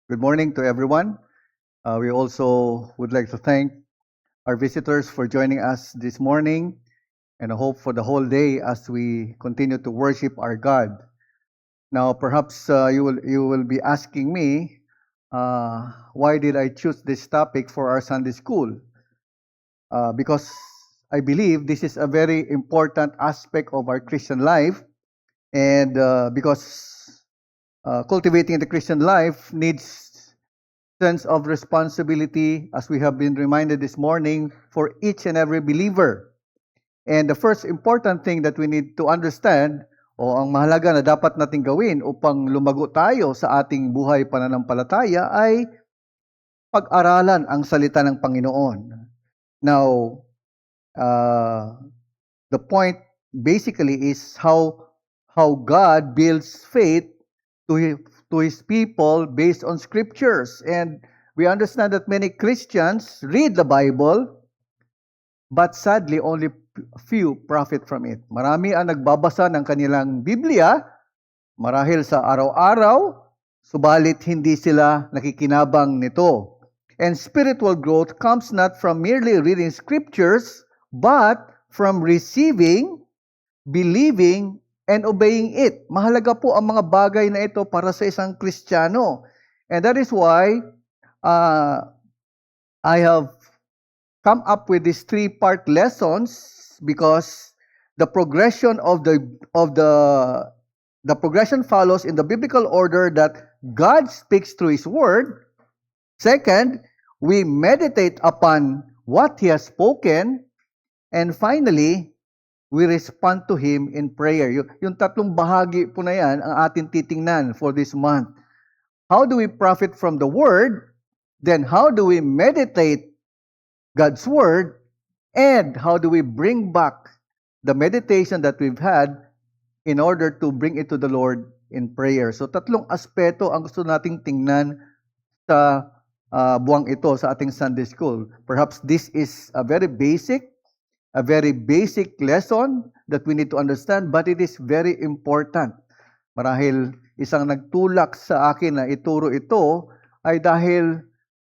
Good morning to everyone. We also would like to thank our visitors for joining us this morning, and I hope for the whole day as we continue to worship our God. Now, perhaps you will be asking me, why did I choose this topic for our Sunday school? Because I believe this is a very important aspect of our Christian life, and because cultivating the Christian life needs sense of responsibility, as we have been reminded this morning, for each and every believer. And the first important thing that we need to understand, o ang mahalaga na dapat nating gawin upang lumago tayo sa ating buhay pananampalataya, ay pag-aralan ang salita ng Panginoon. Now, the point basically is how God builds faith to his people based on scriptures. And we understand that many Christians read the Bible, but sadly only few profit from it. Marami ang nagbabasa ng kanilang Biblia marahil sa araw-araw, subalit hindi sila nakikinabang nito. And spiritual growth comes not from merely reading scriptures, but from receiving, believing, and obeying it. Mahalaga po ang mga bagay na ito para sa isang Kristiyano. And that is why I have come up with these three-part lessons, because the progression of the progression follows in the biblical order that God speaks through His Word. Second, we meditate upon what He has spoken. And finally, we respond to Him in prayer. Yung tatlong bahagi po na yan ang ating titingnan for this month. How do we profit from the Word? Then how do we meditate God's Word? And how do we bring back the meditation that we've had in order to bring it to the Lord in prayer? So tatlong aspeto ang gusto nating tingnan sa buwang ito sa ating Sunday school. Perhaps this is a very basic lesson that we need to understand, but it is very important. Marahil isang nagtulak sa akin na ituro ito ay dahil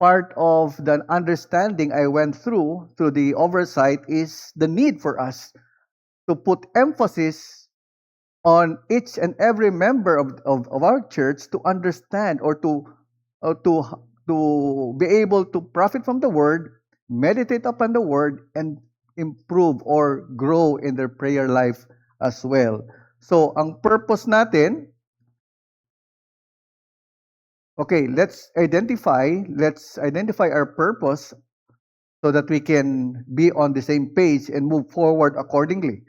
part of the understanding I went through the oversight is the need for us to put emphasis on each and every member of our church to understand or to be able to profit from the Word, meditate upon the Word, and improve or grow in their prayer life as well. So, ang purpose natin, okay, let's identify our purpose so that we can be on the same page and move forward accordingly.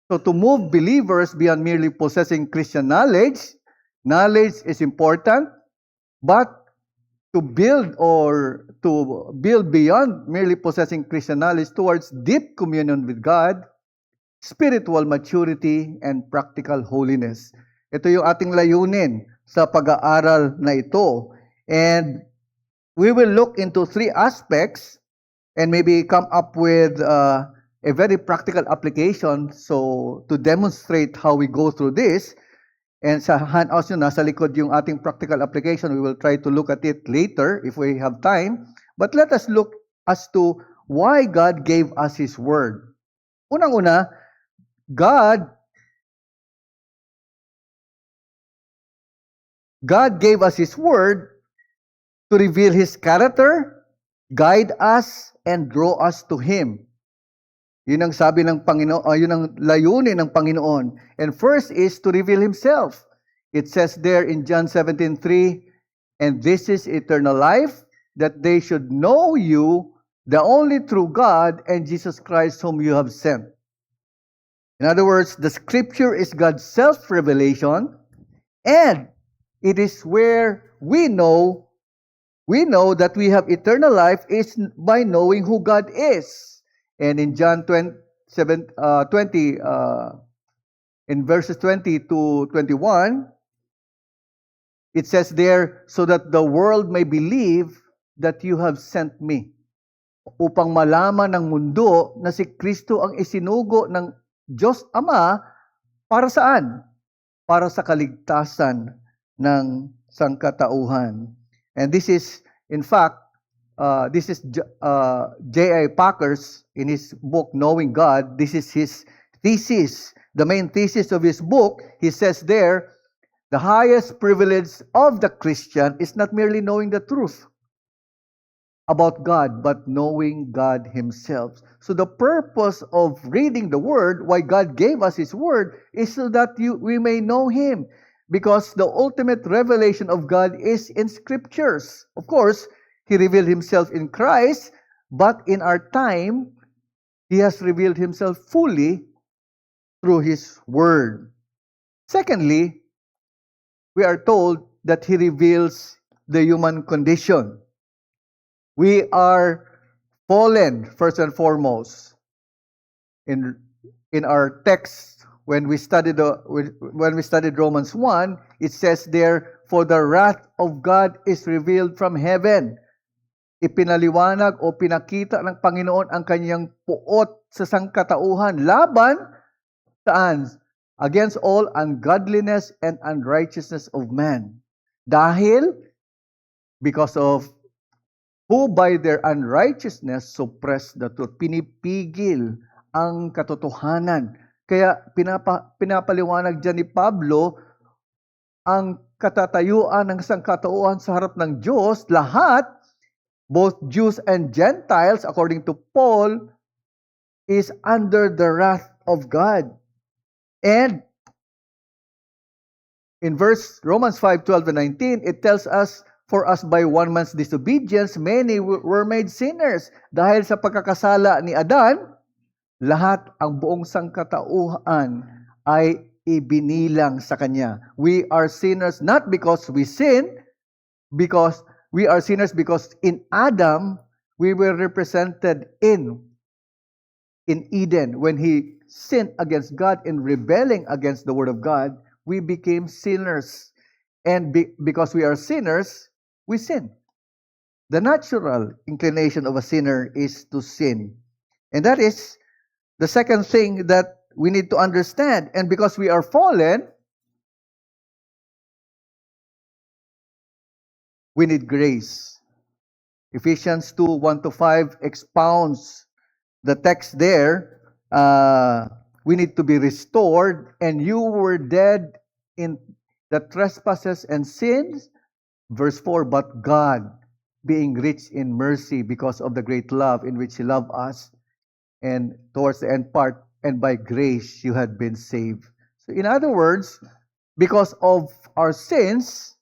So, to move believers beyond merely possessing Christian knowledge is important, but to build beyond merely possessing Christian knowledge towards deep communion with God, spiritual maturity, and practical holiness. Ito yung ating layunin sa pag-aaral na ito. And we will look into three aspects and maybe come up with a very practical application so to demonstrate how we go through this. And sa handouts nyo, nasa likod yung ating practical application. We will try to look at it later if we have time. But let us look as to why God gave us His Word. Unang-una, God gave us His Word to reveal His character, guide us, and draw us to Him. Yun ang sabi ng Panginoon, yun ang layunin ng Panginoon. And first is to reveal Himself. It says there in John 17:3, and this is eternal life, that they should know you, the only true God, and Jesus Christ whom you have sent. In other words, the Scripture is God's self-revelation, and it is where we know that we have eternal life is by knowing who God is. And in John 20, in verses 20 to 21, it says there, so that the world may believe that you have sent me. Upang malaman ng mundo na si Kristo ang isinugo ng Diyos Ama para saan? Para sa kaligtasan ng sangkatauhan. And this is, in fact, this is J.I. Packer's, in his book, Knowing God. This is his thesis, the main thesis of his book. He says there, the highest privilege of the Christian is not merely knowing the truth about God, but knowing God Himself. So the purpose of reading the Word, why God gave us His Word, is so that we may know Him. Because the ultimate revelation of God is in Scriptures. Of course, He revealed Himself in Christ, but in our time, He has revealed Himself fully through His Word. Secondly, we are told that He reveals the human condition. We are fallen, first and foremost. In our text, when we studied Romans 1, it says there, for the wrath of God is revealed from heaven. Ipinaliwanag o pinakita ng Panginoon ang kanyang puot sa sangkatauhan laban saan? Against all ungodliness and unrighteousness of man. Dahil, because of who by their unrighteousness suppress the truth. Pinipigil ang katotohanan. Kaya pinapaliwanag dyan ni Pablo ang katatayuan ng sangkatauhan sa harap ng Diyos, lahat, both Jews and Gentiles, according to Paul, is under the wrath of God. And in Romans 5:12 and 19, it tells us, for us by one man's disobedience, many were made sinners. Dahil sa pagkakasala ni Adan, lahat ang buong sangkatauhan ay ibinilang sa kanya. We are sinners not because we sin, because we are sinners because in Adam, we were represented in Eden. When he sinned against God in rebelling against the Word of God, we became sinners. And because we are sinners, we sin. The natural inclination of a sinner is to sin. And that is the second thing that we need to understand. And because we are fallen, we need grace. Ephesians 2:1-5 expounds the text there. We need to be restored, and you were dead in the trespasses and sins. Verse 4, but God, being rich in mercy because of the great love in which He loved us, and towards the end part, and by grace you had been saved. So in other words, because of our sins,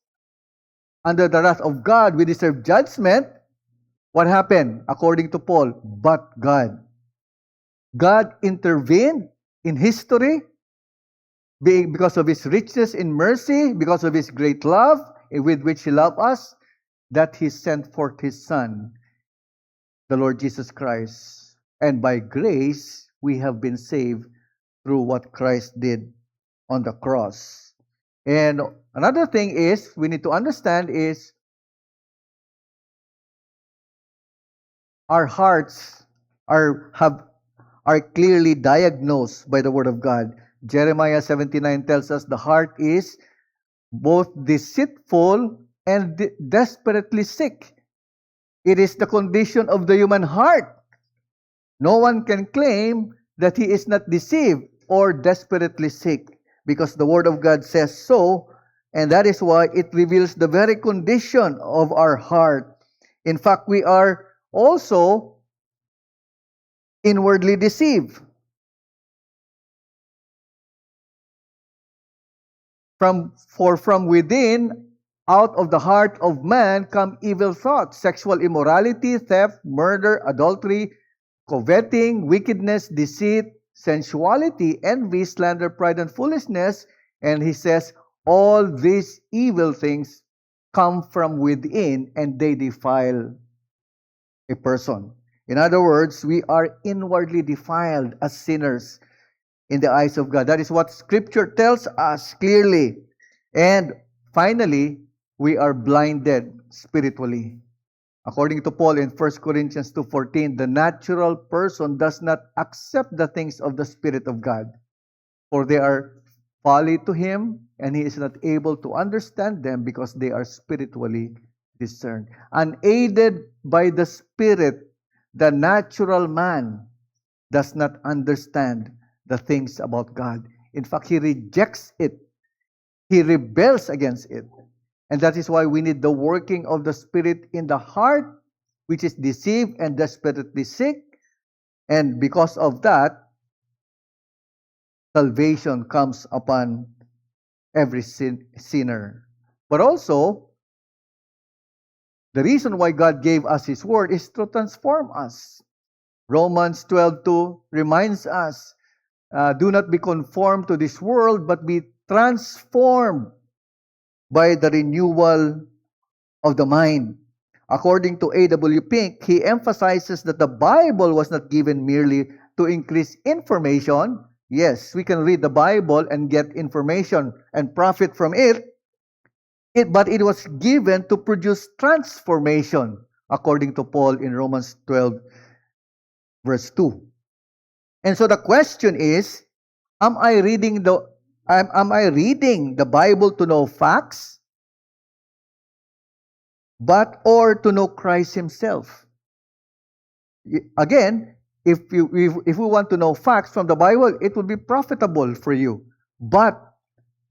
under the wrath of God, we deserve judgment. What happened? According to Paul, but God. God intervened in history because of His richness in mercy, because of His great love with which He loved us, that He sent forth His Son, the Lord Jesus Christ. And by grace, we have been saved through what Christ did on the cross. And another thing is, we need to understand is, our hearts are clearly diagnosed by the Word of God. Jeremiah 79 tells us the heart is both deceitful and desperately sick. It is the condition of the human heart. No one can claim that he is not deceived or desperately sick, because the Word of God says so, and that is why it reveals the very condition of our heart. In fact, we are also inwardly deceived. For from within, out of the heart of man come evil thoughts, sexual immorality, theft, murder, adultery, coveting, wickedness, deceit, sensuality, envy, slander, pride, and foolishness. And he says, all these evil things come from within, and they defile a person. In other words, we are inwardly defiled as sinners in the eyes of God. That is what Scripture tells us clearly. And finally, we are blinded spiritually. According to Paul in 1 Corinthians 2:14, the natural person does not accept the things of the Spirit of God, for they are folly to him, and he is not able to understand them because they are spiritually discern. Unaided by the Spirit, the natural man does not understand the things about God. In fact, he rejects it. He rebels against it. And that is why we need the working of the Spirit in the heart, which is deceived and desperately sick. And because of that, salvation comes upon every sinner. But also, the reason why God gave us His Word is to transform us. Romans 12:2 reminds us, do not be conformed to this world, but be transformed by the renewal of the mind. According to A.W. Pink, he emphasizes that the Bible was not given merely to increase information. Yes, we can read the Bible and get information and profit from it, but it was given to produce transformation, according to Paul in Romans 12, verse 2. And so the question is, am I reading the Bible to know facts, or to know Christ Himself? Again, if we want to know facts from the Bible, it will be profitable for you. But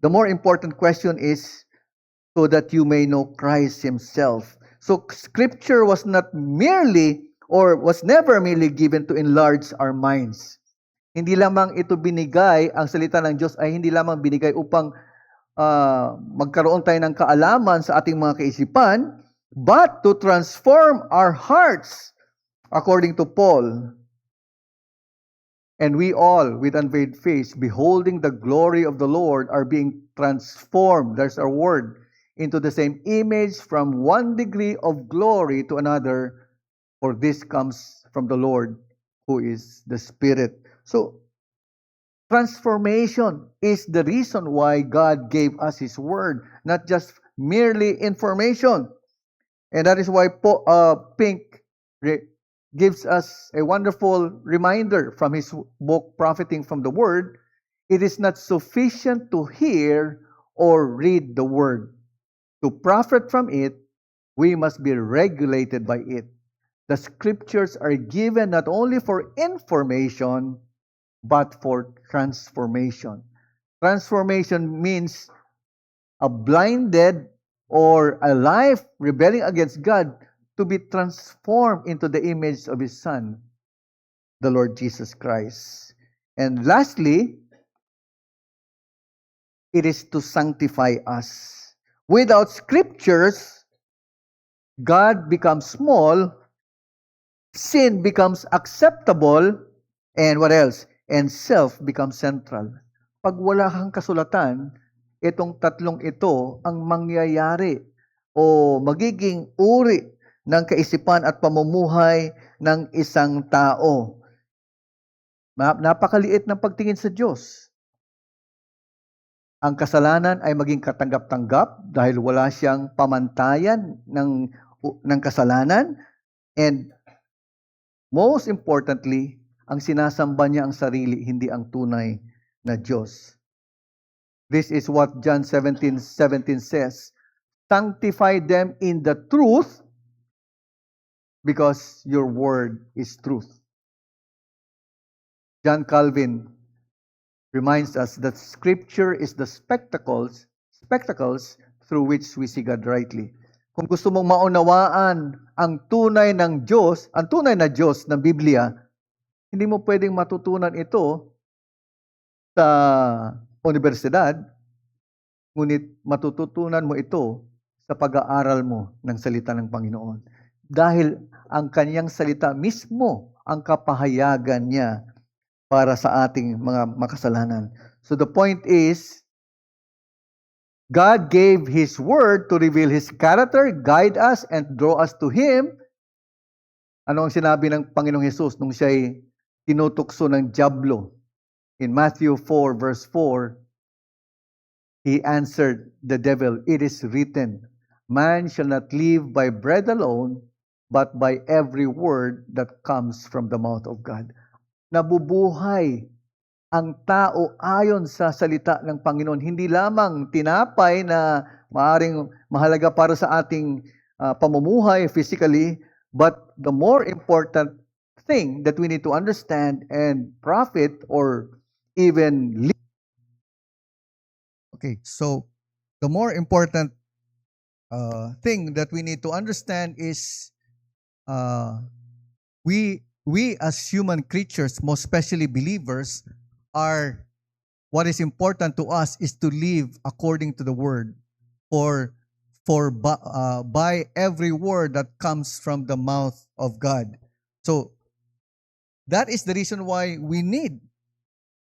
the more important question is, so that you may know Christ Himself. So Scripture was not merely, or was never merely given to enlarge our minds. Hindi lamang ito binigay, ang salita ng Diyos ay hindi lamang binigay upang magkaroon tayo ng kaalaman sa ating mga kaisipan, but to transform our hearts, according to Paul. And we all, with unveiled face, beholding the glory of the Lord, are being transformed, there's our word, into the same image from one degree of glory to another, for this comes from the Lord, who is the Spirit. So, transformation is the reason why God gave us His Word, not just merely information. And that is why Pink gives us a wonderful reminder from his book, Profiting from the Word. It is not sufficient to hear or read the Word. To profit from it, we must be regulated by it. The Scriptures are given not only for information, but for transformation. Transformation means a blinded or a life rebelling against God to be transformed into the image of His Son, the Lord Jesus Christ. And lastly, it is to sanctify us. Without Scriptures, God becomes small, sin becomes acceptable, and what else? And self becomes central. Pag wala kang kasulatan, itong tatlong ito ang mangyayari o magiging uri ng kaisipan at pamumuhay ng isang tao. Napakaliit ng pagtingin sa Diyos. Ang kasalanan ay maging katanggap-tanggap dahil wala siyang pamantayan ng kasalanan. And most importantly, ang sinasamba niya ang sarili, hindi ang tunay na Diyos. This is what John 17:17 says, sanctify them in the truth, because your word is truth. John Calvin reminds us that Scripture is the spectacles through which we see God rightly. Kung gusto mong maunawaan ang tunay ng Diyos, ang tunay na Diyos ng Biblia, hindi mo pwedeng matutunan ito sa universidad, ngunit matututunan mo ito sa pag-aaral mo ng salita ng Panginoon. Dahil ang kaniyang salita mismo ang kapahayagan niya para sa ating mga makasalanan. So the point is, God gave His Word to reveal His character, guide us, and draw us to Him. Ano ang sinabi ng Panginoong Hesus nung siya'y tinutukso ng dyablo? In Matthew 4 verse 4, He answered the devil, it is written, man shall not live by bread alone, but by every word that comes from the mouth of God. Nabubuhay ang tao ayon sa salita ng Panginoon. Hindi lamang tinapay na maaring mahalaga para sa ating pamumuhay physically, but the more important thing that we need to understand and profit or even live. Okay, so the more important thing that we need to understand is we as human creatures, most especially believers, are what is important to us is to live according to the word, by every word that comes from the mouth of God. So that is the reason why we need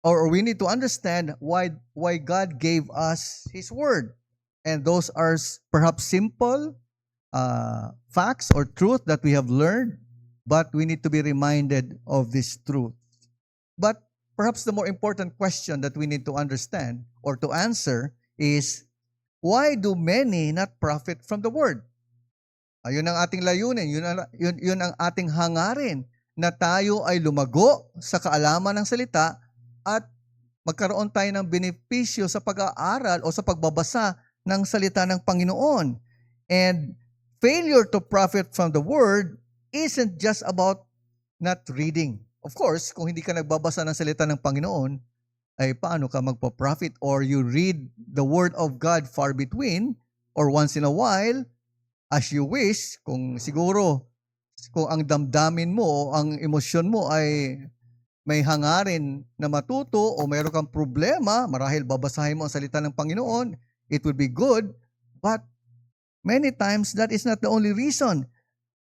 to understand why God gave us His word, and those are perhaps simple facts or truth that we have learned, but we need to be reminded of this truth. But perhaps the more important question that we need to understand or to answer is, why do many not profit from the word? Yun ang ating layunin, yun ang ating hangarin, na tayo ay lumago sa kaalaman ng salita at magkaroon tayo ng benepisyo sa pag-aaral o sa pagbabasa ng salita ng Panginoon. And failure to profit from the word isn't just about not reading. Of course, kung hindi ka nagbabasa ng salita ng Panginoon, ay paano ka magpa-profit? Or you read the word of God far between, or once in a while, as you wish, kung ang damdamin mo, ang emosyon mo ay may hangarin na matuto o mayroon kang problema, marahil babasahin mo ang salita ng Panginoon, it would be good, but many times that is not the only reason,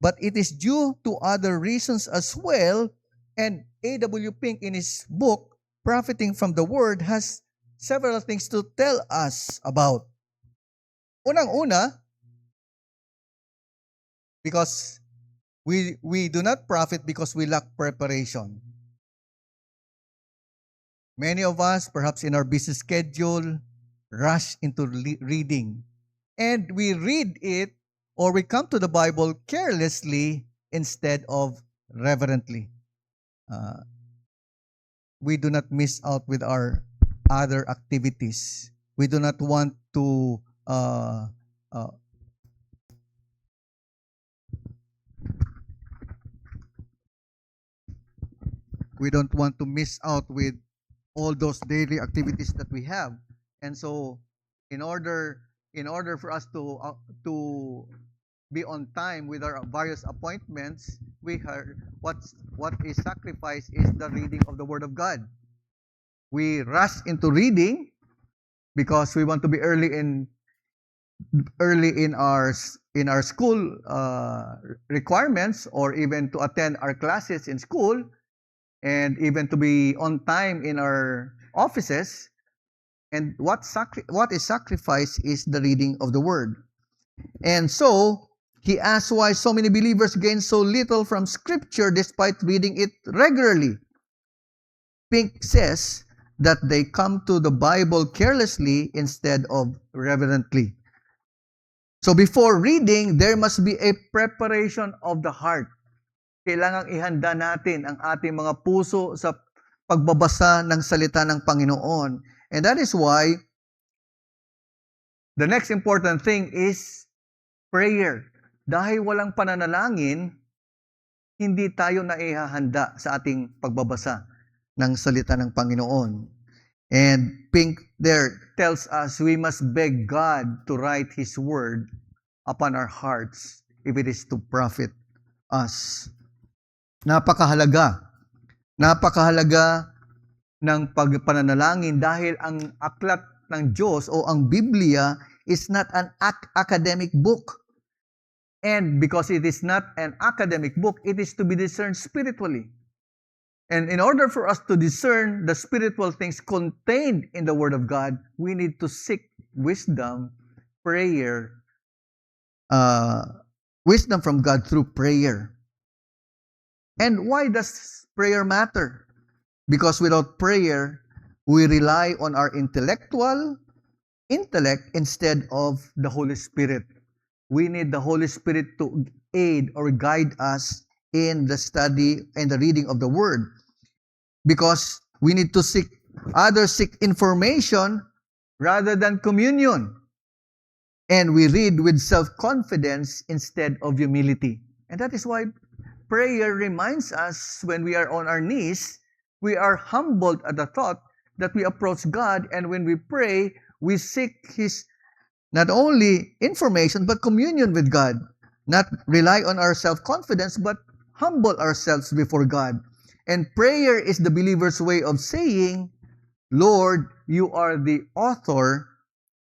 but it is due to other reasons as well. And A.W. Pink in his book, Profiting from the Word, has several things to tell us about. Unang-una, because we do not profit because we lack preparation. Many of us, perhaps in our busy schedule, rush into reading. And we read it, or we come to the Bible carelessly instead of reverently. We do not miss out with our other activities. We do not want to miss out with all those daily activities that we have. And so in order for us to be on time with our various appointments, we heard what is sacrificed is the reading of the Word of God. We rush into reading because we want to be early in our school requirements, or even to attend our classes in school, and even to be on time in our offices. And what is sacrificed is the reading of the Word. And so he asks why so many believers gain so little from Scripture despite reading it regularly. Pink says that they come to the Bible carelessly instead of reverently. So before reading, there must be a preparation of the heart. Kailangang ihanda natin ang ating mga puso sa pagbabasa ng salita ng Panginoon. And that is why the next important thing is prayer. Dahil walang pananalangin, hindi tayo naihahanda sa ating pagbabasa ng salita ng Panginoon. And Pink there tells us we must beg God to write His Word upon our hearts if it is to profit us. Napakahalaga ng pagpananalangin dahil ang aklat ng Diyos o ang Biblia is not an academic book. And because it is not an academic book, it is to be discerned spiritually. And in order for us to discern the spiritual things contained in the Word of God, we need to seek wisdom, prayer, wisdom from God through prayer. And why does prayer matter? Because without prayer, we rely on our intellect instead of the Holy Spirit. We need the Holy Spirit to aid or guide us in the study and the reading of the Word. Because we need to seek information rather than communion. And we read with self-confidence instead of humility. And that is why prayer reminds us when we are on our knees, we are humbled at the thought that we approach God, and when we pray, we seek His not only information but communion with God. Not rely on our self-confidence but humble ourselves before God. And prayer is the believer's way of saying, Lord, you are the author,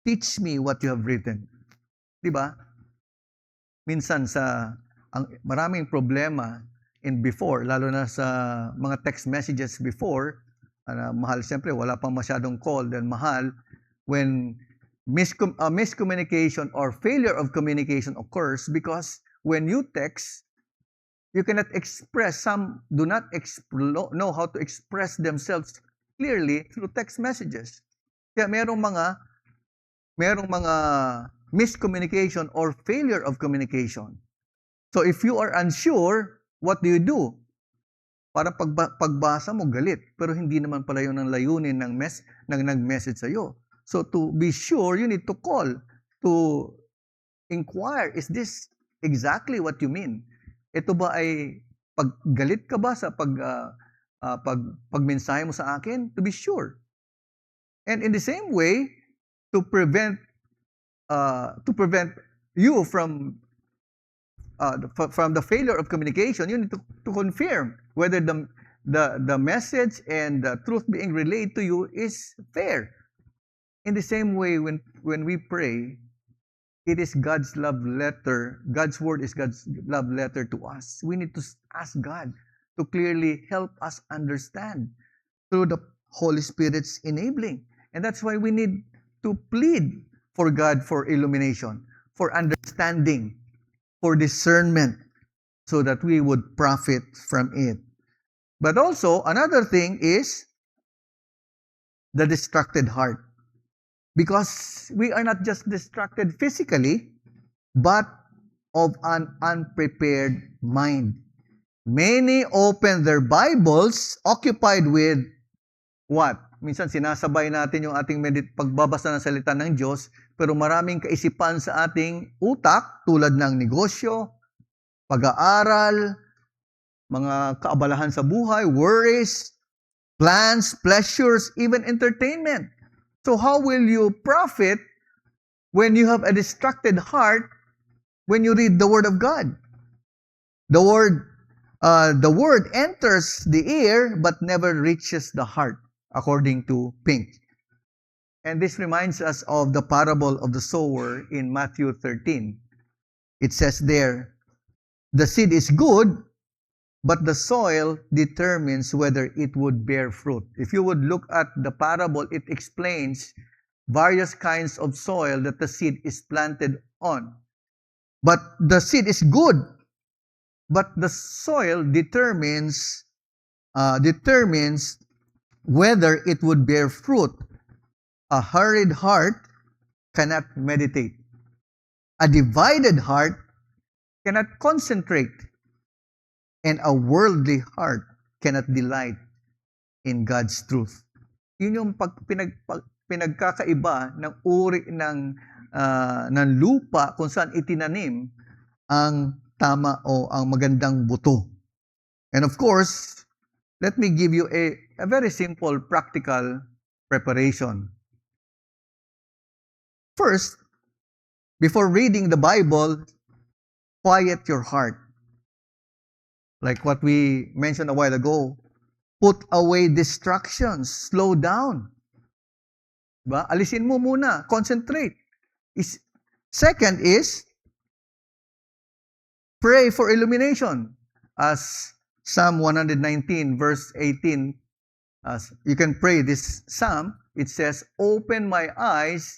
teach me what you have written. Diba? Minsan maraming problema in before, lalo na sa mga text messages before, mahal, siyempre, wala pang masyadong call, then mahal, when miscommunication or failure of communication occurs because when you text, you cannot express, some do not know how to express themselves clearly through text messages. Kaya merong mga miscommunication or failure of communication. So if you are unsure, what do you do? Para pagbasa mo galit, pero hindi naman pala yun ang layunin ng nag-message sa'yo. So to be sure, you need to call to inquire, is this exactly what you mean? Ito ba ay paggalit ka ba sa pagmensahe mo sa akin? To be sure. And in the same way, to prevent you from the failure of communication, you need to confirm whether the message and the truth being relayed to you is fair. In the same way, when we pray, it is God's love letter. God's word is God's love letter to us. We need to ask God to clearly help us understand through the Holy Spirit's enabling. And that's why we need to plead for God for illumination, for understanding, for discernment, so that we would profit from it. But also, another thing is the distracted heart. Because we are not just distracted physically, but of an unprepared mind. Many open their Bibles occupied with what? Minsan sinasabay natin yung ating pagbabasa ng salita ng Diyos, pero maraming kaisipan sa ating utak tulad ng negosyo, pag-aaral, mga kaabalahan sa buhay, worries, plans, pleasures, even entertainment. So how will you profit when you have a distracted heart when you read the Word of God? The word enters the ear but never reaches the heart, according to Pink. And this reminds us of the parable of the sower in Matthew 13. It says there, the seed is good, but the soil determines whether it would bear fruit. If you would look at the parable, it explains various kinds of soil that the seed is planted on. But the seed is good, but the soil determines whether it would bear fruit. A hurried heart cannot meditate. A divided heart cannot concentrate. And a worldly heart cannot delight in God's truth. Yun yung pinagkakaiba ng uri ng lupa kung saan itinanim ang tama o ang magandang buto. And of course, let me give you a very simple practical preparation. First, before reading the Bible, quiet your heart. Like what we mentioned a while ago, put away distractions, slow down. Diba? Alisin mo muna, concentrate. Second is, pray for illumination. As Psalm 119 verse 18, you can pray this psalm, it says, open my eyes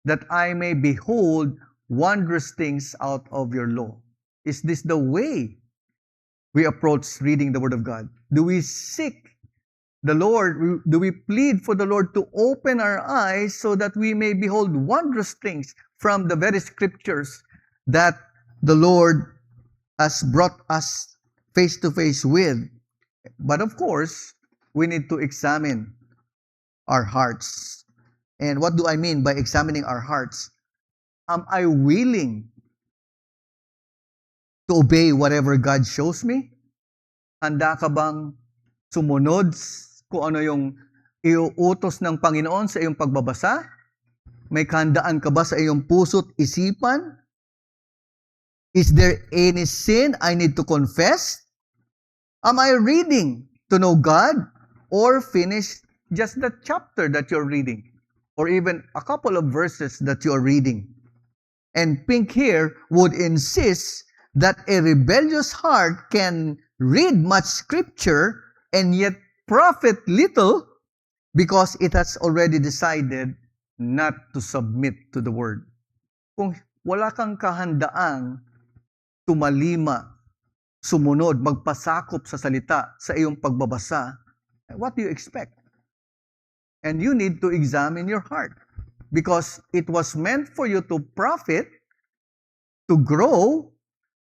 that I may behold wondrous things out of your law. Is this the way we approach reading the Word of God? Do we seek the Lord? Do we plead for the Lord to open our eyes so that we may behold wondrous things from the very scriptures that the Lord has brought us face to face with? But of course, we need to examine our hearts. And what do I mean by examining our hearts? Am I willing to obey whatever God shows me? Handa ka bang sumunod kung ano yung iuutos ng Panginoon sa iyong pagbabasa? May kahandaan ka ba sa iyong puso't isipan? Is there any sin I need to confess? Am I reading to know God or finish just the chapter that you're reading? Or even a couple of verses that you're reading? And Pink here would insist that a rebellious heart can read much scripture and yet profit little because it has already decided not to submit to the word. Kung wala kang kahandaang tumalima, sumunod, magpasakop sa salita sa iyong pagbabasa, what do you expect? And you need to examine your heart because it was meant for you to profit, to grow,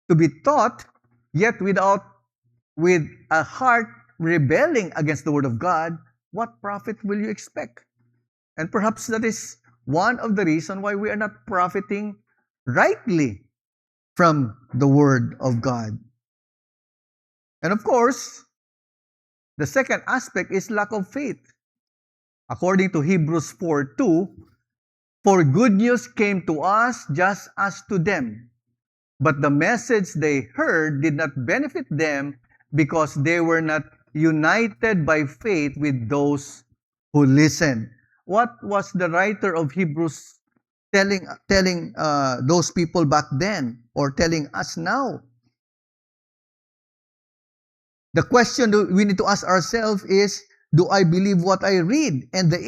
to be taught, yet with a heart rebelling against the word of God, what profit will you expect? And perhaps that is one of the reasons why we are not profiting rightly from the word of God. And of course, the second aspect is lack of faith. According to Hebrews 4:2, for good news came to us just as to them. But the message they heard did not benefit them because they were not united by faith with those who listened. What was the writer of Hebrews telling those people back then or telling us now? The question we need to ask ourselves is, do I believe what I read? And the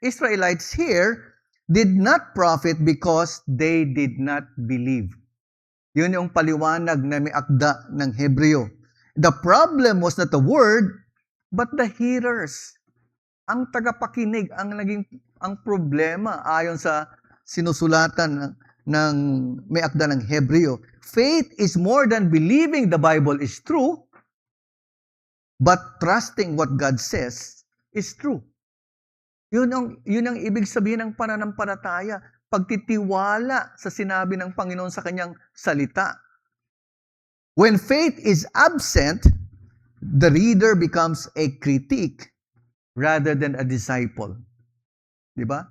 Israelites here did not profit because they did not believe. Yun yung paliwanag na may akda ng Hebreo. The problem was not the word, but the hearers. Ang tagapakinig ang problema ayon sa sinusulatan ng may akda ng Hebreo. Faith is more than believing the Bible is true, but trusting what God says is true. Yun ang ibig sabihin ng pananampalataya, pagtitiwala sa sinabi ng Panginoon sa kanyang salita. When faith is absent, the reader becomes a critic rather than a disciple. Di ba?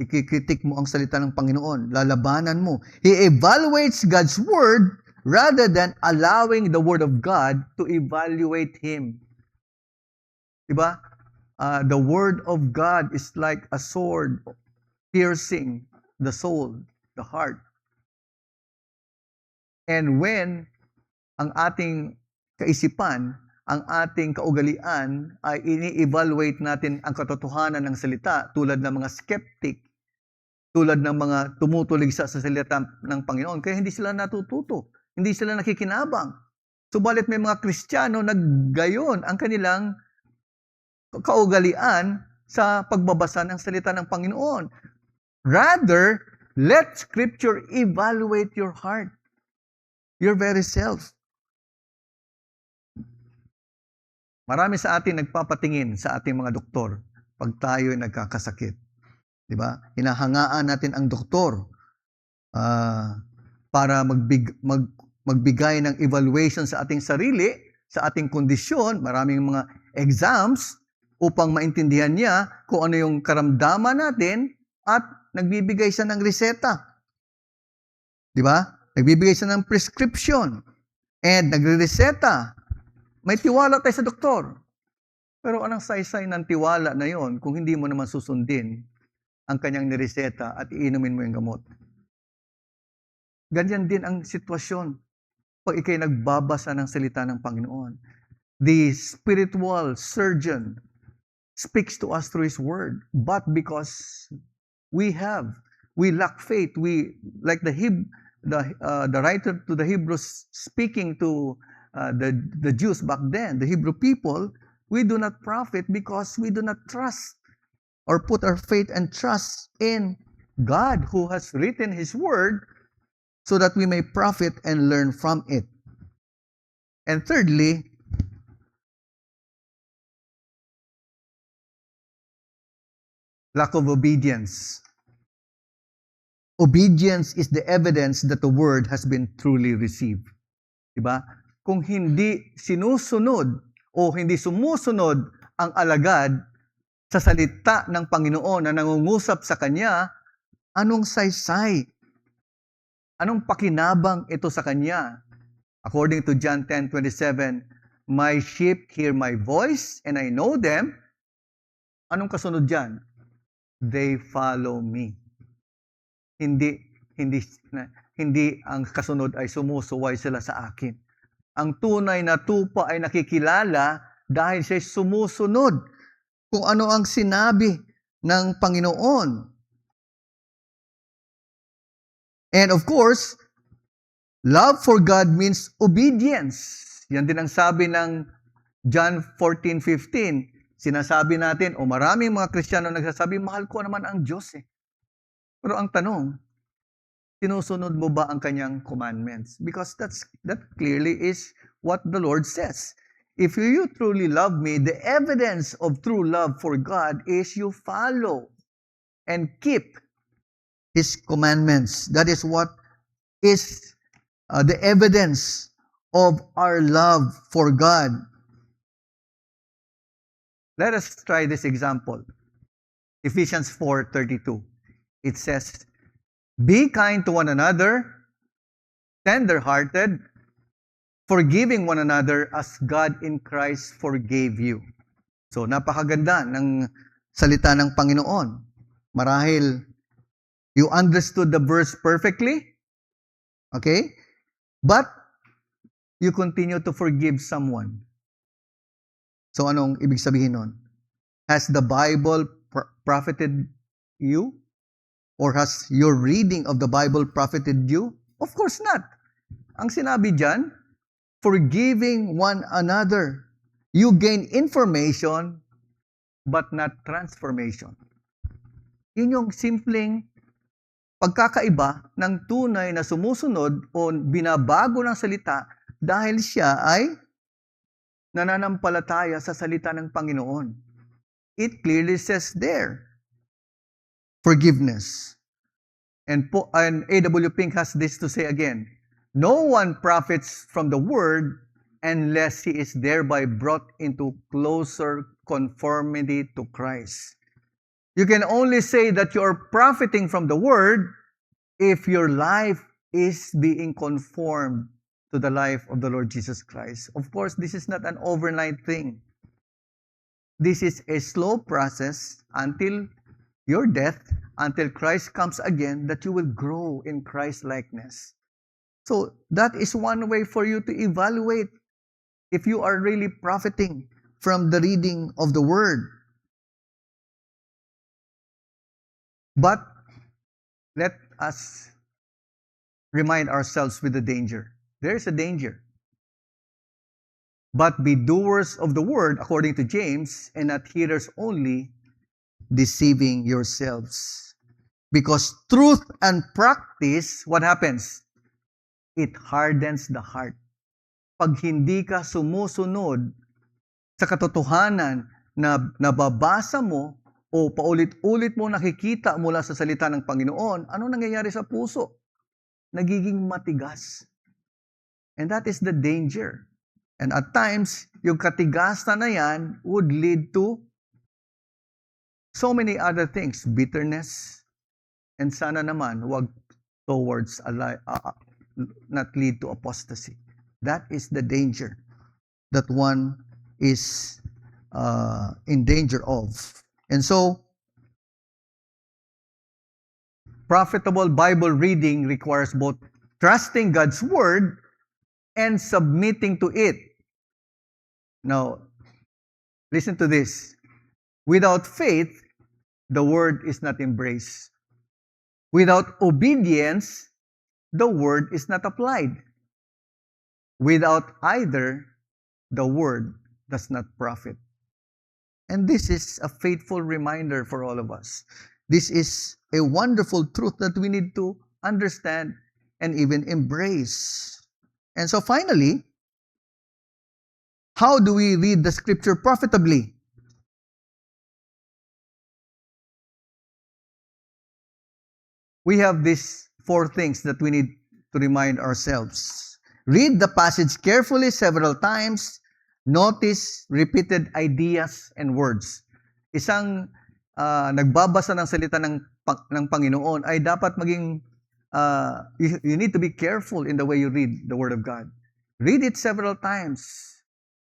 Ikikritik mo ang salita ng Panginoon, lalabanan mo. He evaluates God's word rather than allowing the word of God to evaluate him. Di ba? The word of God is like a sword piercing the soul, the heart. And when ang ating kaisipan, ang ating kaugalian ay ini-evaluate natin ang katotohanan ng salita tulad ng mga skeptic, tulad ng mga tumutulig sa salita ng Panginoon, kaya hindi sila natututo, hindi sila nakikinabang. Subalit may mga Kristiyano naggayon ang kanilang kaugalian sa pagbabasa ng salita ng Panginoon. Rather, let Scripture evaluate your heart, your very self. Marami sa atin nagpapatingin sa ating mga doktor pag tayo ay nagkakasakit. Di ba? Hinahangaan natin ang doktor para magbigay ng evaluation sa ating sarili, sa ating kondisyon, maraming mga exams upang maintindihan niya kung ano yung karamdaman natin at nagbibigay siya ng reseta. Di ba? Nagbibigay siya ng prescription and nagre-reseta. May tiwala tayo sa doktor. Pero anong saysay ng tiwala na yon kung hindi mo naman susundin ang kanyang nireseta at iinumin mo yung gamot? Ganyan din ang sitwasyon pag ikay nagbabasa ng salita ng Panginoon. The spiritual surgeon speaks to us through His Word, but because we lack faith, like the writer to the Hebrews speaking to the Jews back then, the Hebrew people, we do not profit because we do not trust or put our faith and trust in God who has written His Word so that we may profit and learn from it. And thirdly, lack of obedience. Obedience is the evidence that the word has been truly received. Diba? Kung hindi sinusunod o hindi sumusunod ang alagad sa salita ng Panginoon na nangungusap sa Kanya, anong saysay? Anong pakinabang ito sa Kanya? According to John 10:27, my sheep hear my voice and I know them. Anong kasunod dyan? They follow me. Hindi ang kasunod ay sumusuway sila sa akin. Ang tunay na tupa ay nakikilala dahil siya sumusunod kung ano ang sinabi ng Panginoon. And of course, love for God means obedience. Yan din ang sabi ng John 14:15. Sinasabi natin, o maraming mga Kristiyano nagsasabi, mahal ko naman ang Diyos eh. Pero ang tanong, sinusunod mo ba ang kanyang commandments? Because that clearly is what the Lord says. If you truly love me, the evidence of true love for God is you follow and keep His commandments. That is what is the evidence of our love for God. Let us try this example. Ephesians 4:32. It says, be kind to one another, tender-hearted, forgiving one another as God in Christ forgave you. So, napakaganda ng salita ng Panginoon. Marahil, you understood the verse perfectly, okay? But, you continue to forgive someone. So, anong ibig sabihin nun? Has the Bible profited you? Or has your reading of the Bible profited you? Of course not. Ang sinabi dyan, forgiving one another. You gain information, but not transformation. Yun yung simpleng pagkakaiba ng tunay na sumusunod o binabago ng salita dahil siya ay nananampalataya sa salita ng Panginoon. It clearly says there, forgiveness. And A.W. Pink has this to say again, no one profits from the word unless he is thereby brought into closer conformity to Christ. You can only say that you are profiting from the word if your life is being conformed to the life of the Lord Jesus Christ. Of course, this is not an overnight thing. This is a slow process until your death, until Christ comes again, that you will grow in Christ-likeness. So, that is one way for you to evaluate if you are really profiting from the reading of the Word. But, let us remind ourselves with the danger. There is a danger. But be doers of the word, according to James, and not hearers only, deceiving yourselves. Because truth and practice, what happens? It hardens the heart. Pag hindi ka sumusunod sa katotohanan na nababasa mo o paulit-ulit mo nakikita mula sa salita ng Panginoon, ano nangyayari sa puso? Nagiging matigas. And that is the danger. And at times, yung katigasan na yan would lead to so many other things, bitterness, and sana naman wag towards not lead to apostasy. That is the danger that one is in danger of. And so, profitable Bible reading requires both trusting God's word and submitting to it. Now, listen to this. Without faith, the word is not embraced. Without obedience, the word is not applied. Without either, the word does not profit. And this is a faithful reminder for all of us. This is a wonderful truth that we need to understand and even embrace. And so finally, how do we read the scripture profitably? we have these 4 things that we need to remind ourselves. Read the passage carefully several times. Notice repeated ideas and words. Isang nagbabasa ng salita ng Panginoon ay dapat maging, you need to be careful in the way you read the Word of God. Read it several times.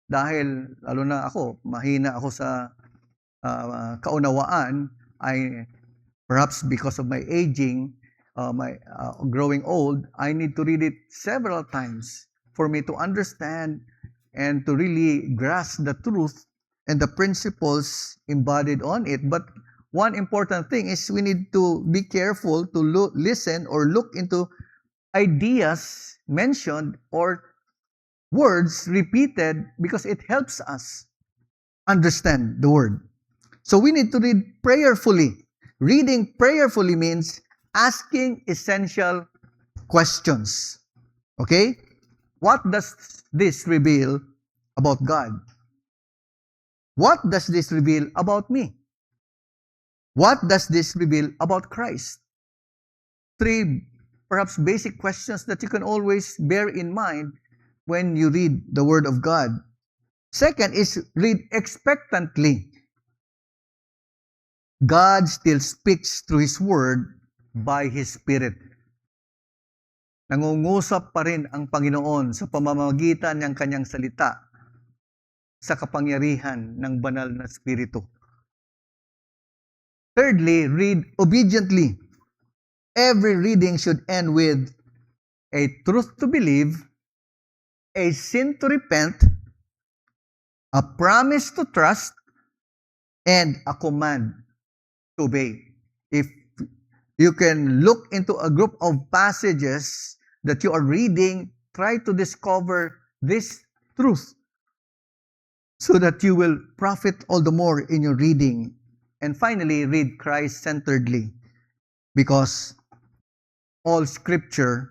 Dahil, lalo na ako, mahina ako sa kaunawaan, perhaps because of my aging, my growing old, I need to read it several times for me to understand and to really grasp the truth and the principles embodied on it. But one important thing is we need to be careful to listen or look into ideas mentioned or words repeated because it helps us understand the word. So we need to read prayerfully. Reading prayerfully means asking essential questions. Okay? What does this reveal about God? What does this reveal about me? What does this reveal about Christ? 3 perhaps basic questions that you can always bear in mind when you read the Word of God. Second is read expectantly. God still speaks through His Word by His Spirit. Nangungusap pa rin ang Panginoon sa pamamagitan ng Kanyang salita sa kapangyarihan ng banal na Espiritu. Thirdly, read obediently. Every reading should end with a truth to believe, a sin to repent, a promise to trust, and a command to obey. If you can look into a group of passages that you are reading, try to discover this truth so that you will profit all the more in your reading. And finally, read Christ-centeredly, because all Scripture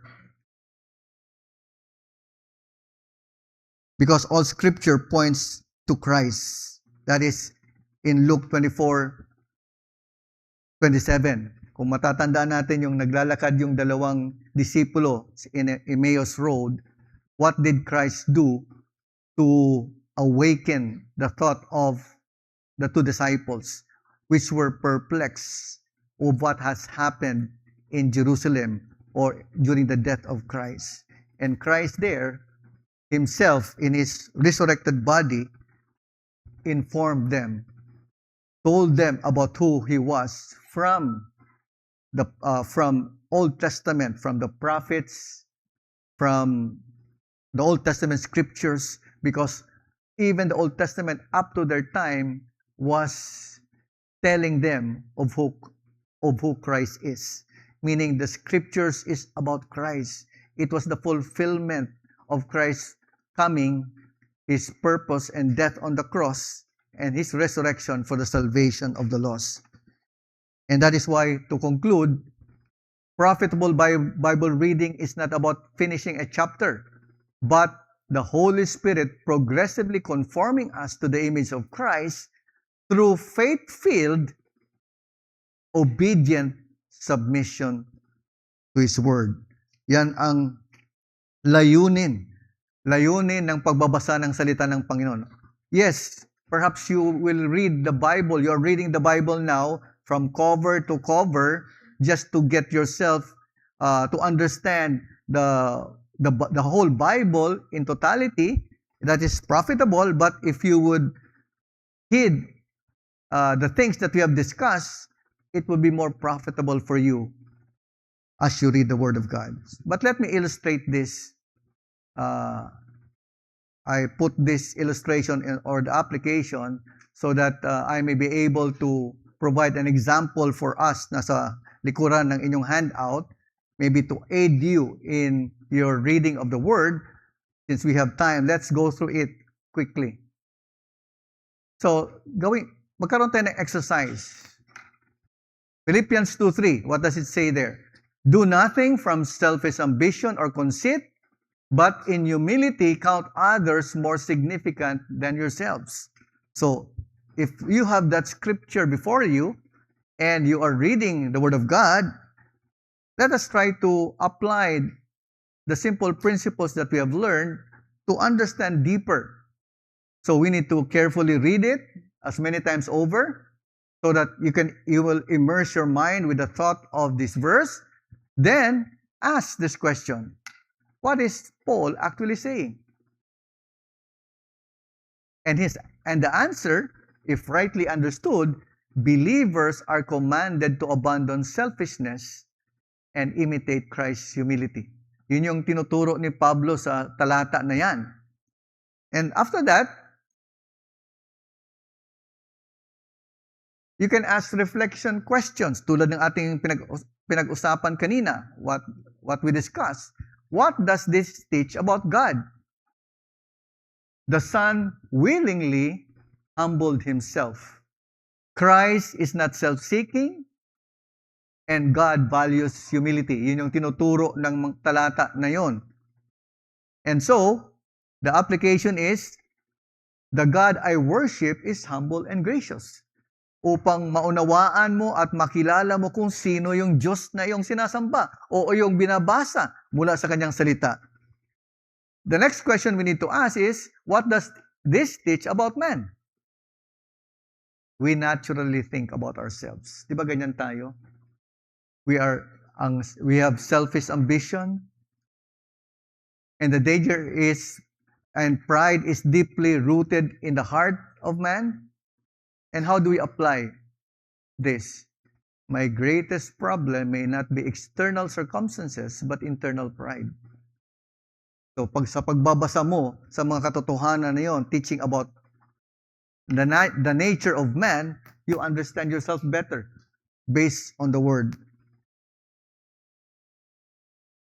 points to Christ. That is in Luke 24:27. Kung matatandaan natin yung naglalakad yung dalawang disipulo in Emmaus Road, what did Christ do to awaken the thought of the 2 disciples, which were perplexed of what has happened in Jerusalem or during the death of Christ? And Christ there, Himself in His resurrected body, informed them, told them about who He was from Old Testament, from the prophets, from the Old Testament scriptures, because even the Old Testament up to their time was telling them of who Christ is. Meaning the scriptures is about Christ. It was the fulfillment of Christ's coming, His purpose and death on the cross, and His resurrection for the salvation of the lost. And that is why, to conclude, profitable Bible reading is not about finishing a chapter, but the Holy Spirit progressively conforming us to the image of Christ through faith-filled, obedient submission to His Word. Yan ang layunin ng pagbabasa ng salita ng Panginoon. Yes, perhaps you will read the Bible. You're reading the Bible now from cover to cover just to get yourself to understand the whole Bible in totality. That is profitable, but if you would heed the things that we have discussed, it would be more profitable for you as you read the Word of God. But let me illustrate this. I put this illustration or the application so that I may be able to provide an example for us na sa likuran ng inyong handout, maybe to aid you in your reading of the Word. Since we have time, let's go through it quickly. So, magkaroon tayo ng exercise. Philippians 2:3, what does it say there? Do nothing from selfish ambition or conceit, but in humility count others more significant than yourselves. So, if you have that scripture before you, and you are reading the Word of God, let us try to apply the simple principles that we have learned to understand deeper. So we need to carefully read it as many times over so that you will immerse your mind with the thought of this verse. Then ask this question. What is Paul actually saying? And the answer, if rightly understood, believers are commanded to abandon selfishness and imitate Christ's humility. Yun yung tinuturo ni Pablo sa talata na yan. And after that, you can ask reflection questions tulad ng ating pinag-usapan kanina, what we discussed. What does this teach about God? The Son willingly humbled Himself. Christ is not self-seeking, and God values humility. Yun yung tinuturo ng talata na yon. And so, the application is, the God I worship is humble and gracious. Upang maunawaan mo at makilala mo kung sino yung Diyos na iyong sinasamba o yung binabasa mula sa kanyang salita. The next question we need to ask is, what does this teach about man? We naturally think about ourselves. Di ba ganyan tayo? We have selfish ambition, and the danger is, and pride is deeply rooted in the heart of man. And how do we apply this? My greatest problem may not be external circumstances, but internal pride. So sa pagbabasa mo sa mga katotohanan na yon, teaching about the nature of man, you understand yourself better based on the Word.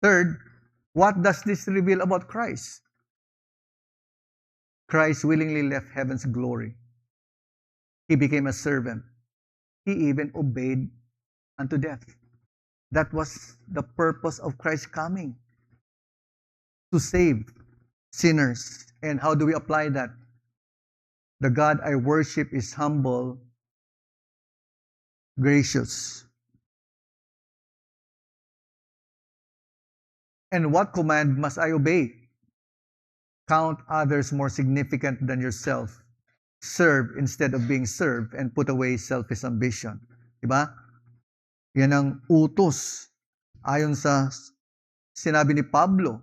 Third, what does this reveal about Christ? Christ willingly left heaven's glory. He became a servant. He even obeyed unto death. That was the purpose of Christ's coming, to save sinners. And how do we apply that? The God I worship is humble, gracious. And what command must I obey? Count others more significant than yourself. Serve instead of being served, and put away selfish ambition. Diba? Yan ang utos. Ayon sa sinabi ni Pablo,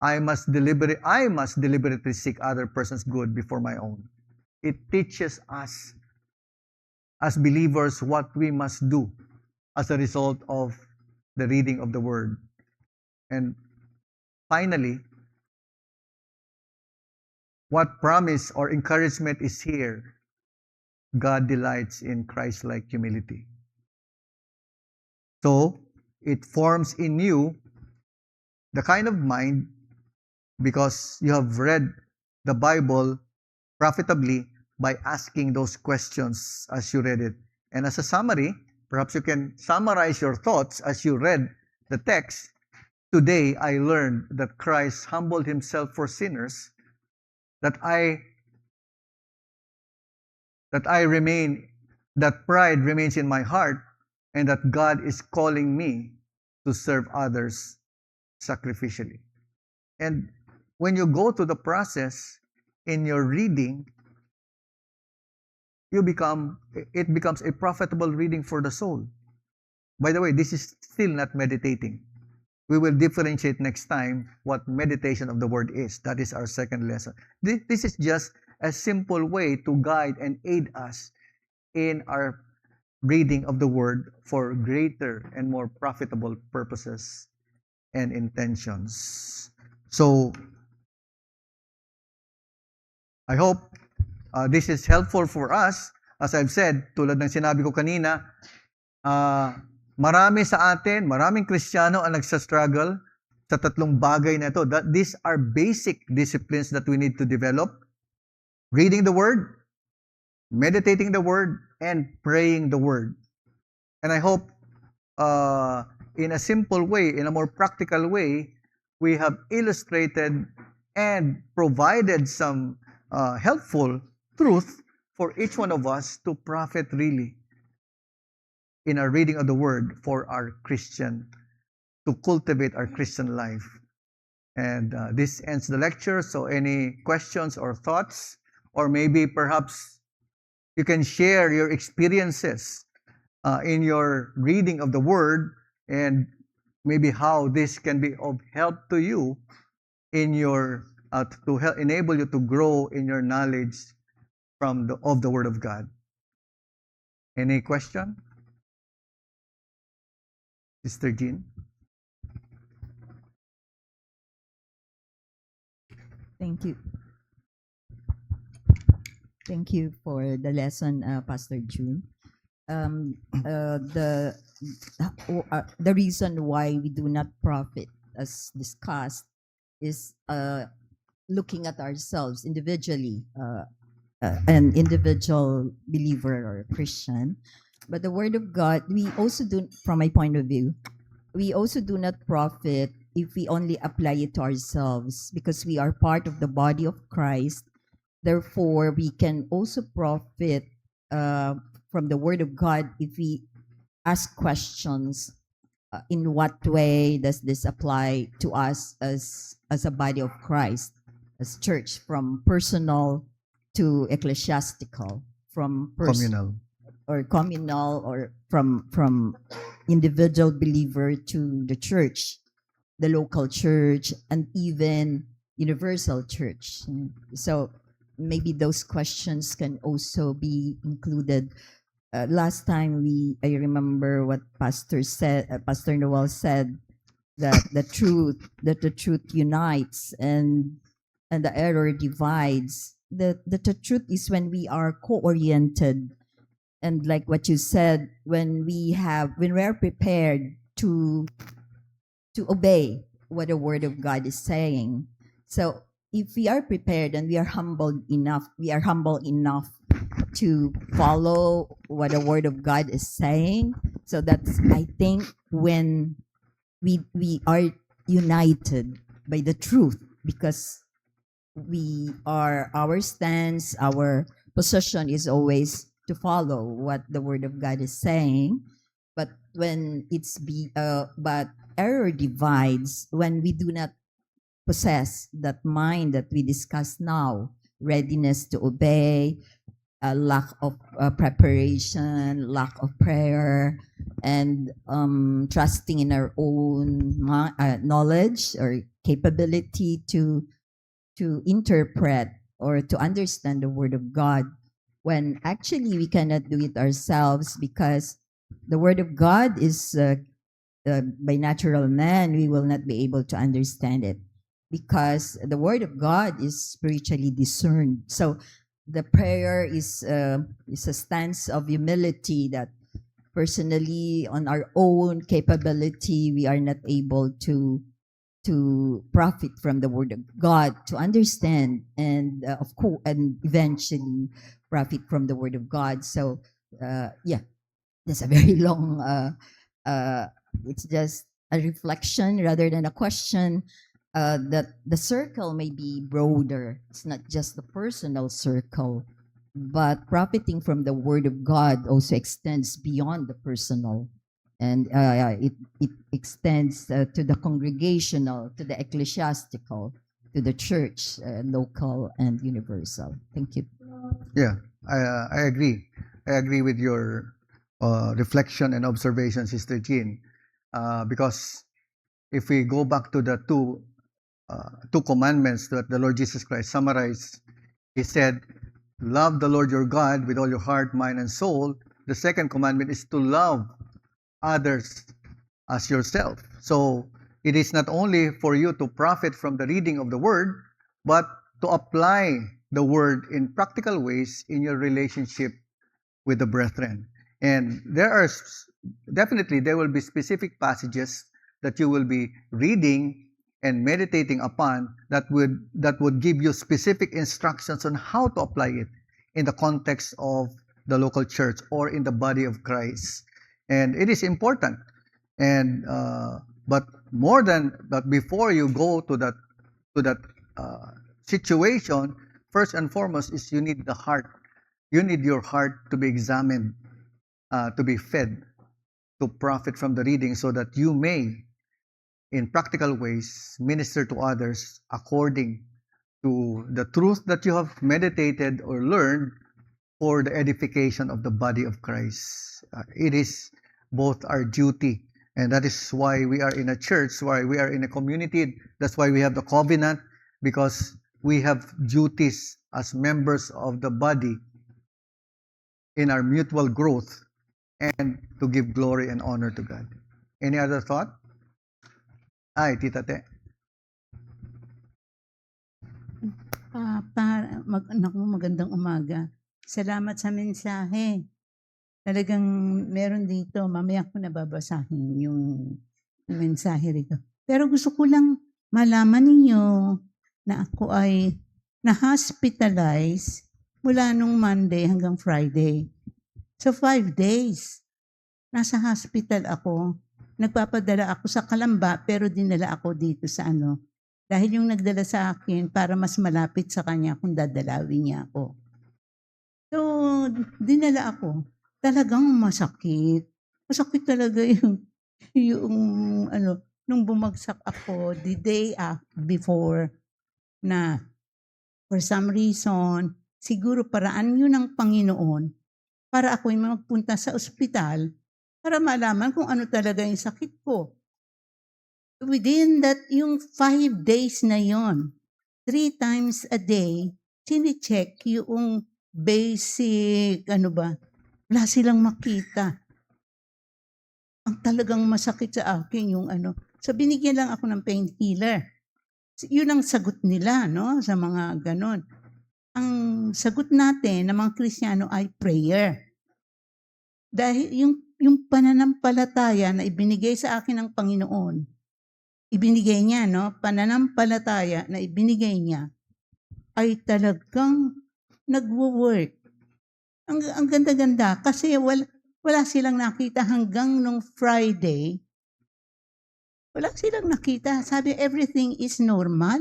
I must deliberately seek other person's good before my own. It teaches us as believers what we must do as a result of the reading of the Word. And finally, what promise or encouragement is here? God delights in Christ-like humility. So, it forms in you the kind of mind, because you have read the Bible profitably by asking those questions as you read it. And as a summary, perhaps you can summarize your thoughts as you read the text. Today, I learned that Christ humbled Himself for sinners, that pride remains in my heart, and that God is calling me to serve others sacrificially. And when you go through the process in your reading, it becomes a profitable reading for the soul. By the way, this is still not meditating. We will differentiate next time what meditation of the Word is. That is our second lesson. This is just a simple way to guide and aid us in our reading of the Word for greater and more profitable purposes and intentions. So, I hope this is helpful for us. As I've said, tulad ng sinabi ko kanina, maraming Kristiyano ang nagsastruggle sa tatlong bagay na ito. These are basic disciplines that we need to develop. Reading the Word, meditating the Word, and praying the Word. And I hope in a simple way, in a more practical way, we have illustrated and provided some helpful truth for each one of us to profit really in our reading of the Word for our Christian to cultivate our Christian life. And this ends the lecture. So, any questions or thoughts? Or maybe perhaps you can share your experiences in your reading of the Word, and maybe how this can be of help to you in your to help enable you to grow in your knowledge of the Word of God. Any question, Sister Jean? Thank you. Thank you for the lesson, Pastor June. Um, the reason why we do not profit, as discussed, is looking at ourselves individually, an individual believer or Christian. But the Word of God, we also do, from my point of view, we also do not profit if we only apply it to ourselves, because we are part of the body of Christ. Therefore, we can also profit from the Word of God if we ask questions. In what way does this apply to us as a body of Christ, as church, from personal to ecclesiastical, from Communal. or communal, or from individual believer to the church, the local church, and even universal church. So maybe those questions can also be included. Last time I remember what Pastor Noel said, that the truth unites, and the error divides. The truth is when we are co-oriented, and like what you said, when we are prepared to obey what the Word of God is saying. So if we are prepared and we are humble enough to follow what the Word of God is saying. So that's, I think, when we are united by the truth, because our stance, our position is always to follow what the Word of God is saying. But when but error divides when we do not possess that mind that we discuss now, readiness to obey, a lack of preparation, lack of prayer, and trusting in our own knowledge or capability to interpret or to understand the Word of God, when actually we cannot do it ourselves, because the Word of God is by natural man, we will not be able to understand it, because the Word of God is spiritually discerned. So the prayer is a stance of humility, that personally, on our own capability, we are not able to profit from the Word of God, to understand, and of course, and eventually profit from the Word of God. So yeah, that's a very long. It's just a reflection rather than a question. That the circle may be broader. It's not just the personal circle, but profiting from the Word of God also extends beyond the personal, and it extends to the congregational, to the ecclesiastical, to the church, local and universal. Thank you. Yeah, I agree. I agree with your reflection and observation, Sister Jean, because if we go back to the two commandments that the Lord Jesus Christ summarized, He said, "Love the Lord your God with all your heart, mind, and soul." The second commandment is to love others as yourself. So it is not only for you to profit from the reading of the Word, but to apply the Word in practical ways in your relationship with the brethren. And definitely there will be specific passages that you will be reading and meditating upon that would give you specific instructions on how to apply it in the context of the local church or in the body of Christ. And it is important. And but before you go to that situation, first and foremost is you need the heart. You need your heart to be examined, to be fed, to profit from the reading, so that you may in practical ways, minister to others according to the truth that you have meditated or learned for the edification of the body of Christ. It is both our duty, and that is why we are in a church, why we are in a community. That's why we have the covenant, because we have duties as members of the body in our mutual growth and to give glory and honor to God. Any other thought? Ay, Tita Te. Magandang umaga. Salamat sa mensahe. Talagang meron dito, mamaya ko nababasahin yung mensahe rito. Pero gusto ko lang malaman ninyo na ako ay na-hospitalize mula nung Monday hanggang Friday. So 5 days, nasa hospital ako. Nagpapadala ako sa Kalamba pero dinala ako dito sa dahil yung nagdala sa akin para mas malapit sa kanya kung dadalawin niya ako. So, dinala ako. Talagang masakit. Masakit talaga yung nung bumagsak ako the day before na for some reason, siguro paraan yun ng Panginoon para ako'y magpunta sa ospital para malaman kung ano talaga yung sakit ko. Within that, yung 5 days na yon, 3 times a day, sine-check yung basic, wala silang makita. Ang talagang masakit sa akin yung So, binigyan lang ako ng painkiller. Yun ang sagot nila, no? Sa mga ganon. Ang sagot natin ng mga Kristiyano ay prayer. Dahil yung pananampalataya na ibinigay sa akin ng Panginoon, ibinigay niya, no? Pananampalataya na ibinigay niya ay talagang nagwo-work. Ang ganda-ganda kasi wala silang nakita hanggang nung Friday. Wala silang nakita. Sabi, everything is normal.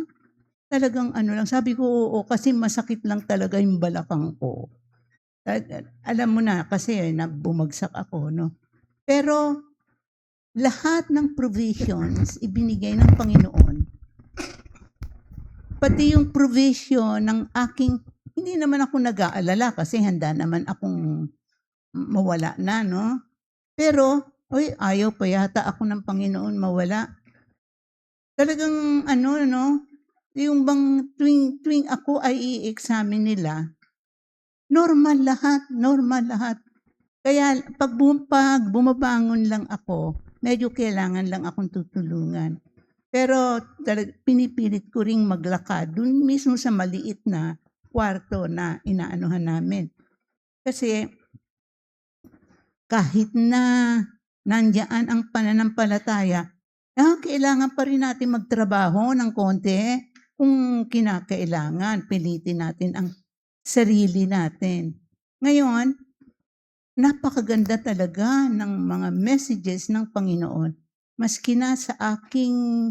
Talagang lang. Sabi ko, oo, kasi masakit lang talaga yung balakang ko. Alam mo na, kasi bumagsak ako, no? Pero, lahat ng provisions ibinigay ng Panginoon. Pati yung provision ng aking, hindi naman ako nag-aalala kasi handa naman akong mawala na, no? Pero, ayaw pa yata ako ng Panginoon mawala. Talagang no? Yung bang tuwing ako ay i-examine nila, normal lahat. Kaya pag bumabangon lang ako, medyo kailangan lang akong tutulungan. Pero pinipilit ko ring maglakad dun mismo sa maliit na kwarto na inaanuhan namin. Kasi kahit na nandiyan ang pananampalataya, kailangan pa rin natin magtrabaho ng konti kung kinakailangan. Pilitin natin ang sarili natin. Ngayon, napakaganda talaga ng mga messages ng Panginoon. Maski na sa aking,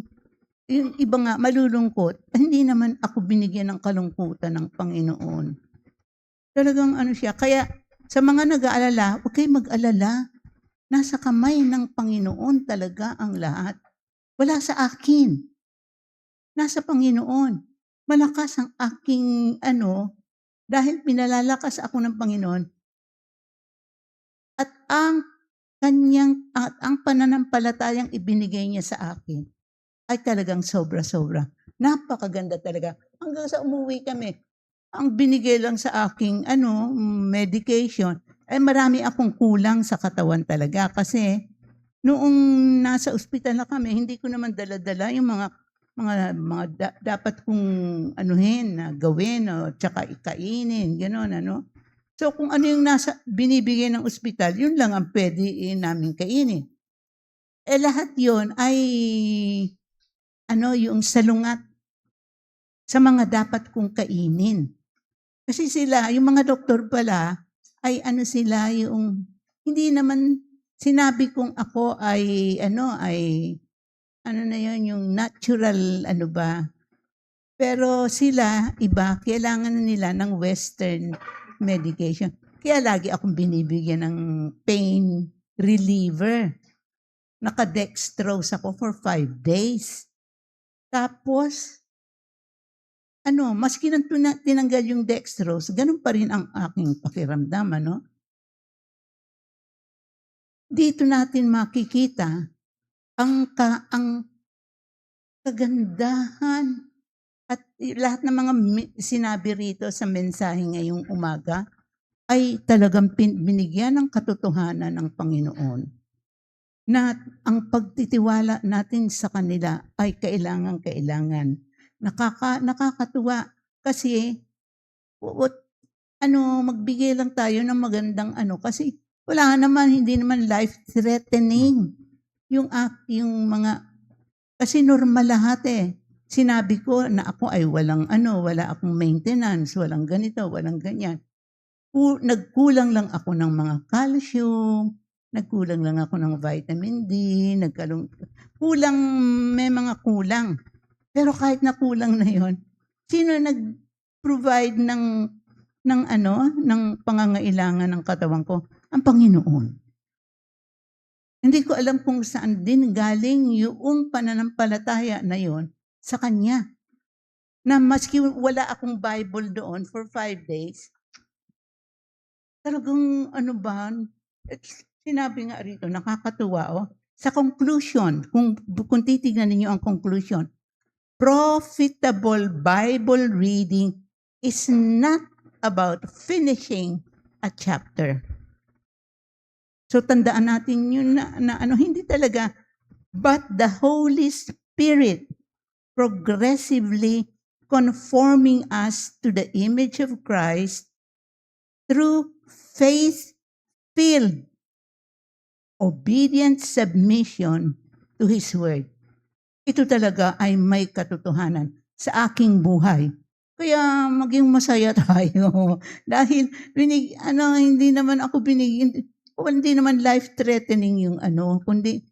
yung iba nga malulungkot, hindi naman ako binigyan ng kalungkutan ng Panginoon. Talagang siya. Kaya sa mga nag-aalala, huwag kayo mag-alala. Nasa kamay ng Panginoon talaga ang lahat. Wala sa akin. Nasa Panginoon. Malakas ang aking dahil pinalalakas ako ng Panginoon. At ang pananampalatayang ibinigay niya sa akin ay talagang sobra-sobra. Napakaganda talaga. Hanggang sa umuwi kami, ang binigay lang sa aking medication, ay marami akong kulang sa katawan talaga kasi noong nasa ospital na kami, hindi ko naman dala-dala yung mga dapat kong gawin o tsaka ikainin, gano'n So kung ano yung binibigay ng ospital, yun lang ang pwede namin kainin. Lahat yun ay yung salungat sa mga dapat kong kainin. Kasi sila, yung mga doktor pala, ay sila yung, hindi naman sinabi kong ako ay, yung natural, Pero sila, iba, kailangan nila ng Western medication. Kaya lagi akong binibigyan ng pain reliever. Naka-dextrose ako for 5 days. Tapos, maski nang tinanggal yung dextrose, ganun pa rin ang aking pakiramdam, Dito natin makikita ang kagandahan at lahat ng mga sinabi rito sa mensahe ngayong umaga ay talagang binigyan ng katotohanan ng Panginoon na ang pagtitiwala natin sa kanila ay kailangan. Nakakatuwa kasi magbigay lang tayo ng magandang kasi wala naman, hindi naman life-threatening yung mga, kasi normal lahat Sinabi ko na ako ay wala akong maintenance, walang ganito, walang ganyan. Nagkulang lang ako ng mga calcium, nagkulang lang ako ng vitamin D, may mga kulang. Pero kahit na kulang na yon, sino nag-provide ng pangangailangan ng katawan ko? Ang Panginoon. Hindi ko alam kung saan din galing yung pananampalataya na yon sa Kanya. Na maski wala akong Bible doon for 5 days, talagang sinabi nga rito, nakakatuwa Sa conclusion, kung titignan ninyo ang conclusion, profitable Bible reading is not about finishing a chapter. So tandaan natin yun na hindi talaga, but the Holy Spirit progressively conforming us to the image of Christ through faith-filled, obedient submission to His Word. Ito talaga ay may katotohanan sa aking buhay. Kaya maging masaya tayo. Dahil hindi naman ako hindi naman life-threatening yung kundi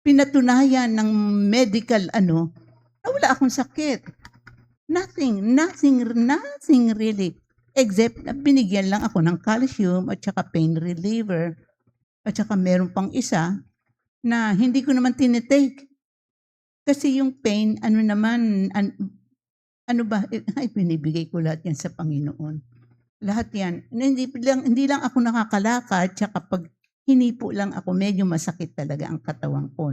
pinatunayan ng medical na wala akong sakit. Nothing really. Except na binigyan lang ako ng calcium at saka pain reliever. At saka meron pang isa na hindi ko naman tinitake. Kasi yung pain, binibigay ko lahat yan sa Panginoon. Lahat yan. Hindi lang ako nakakalakad, tsaka pag hinipo lang ako, medyo masakit talaga ang katawan ko,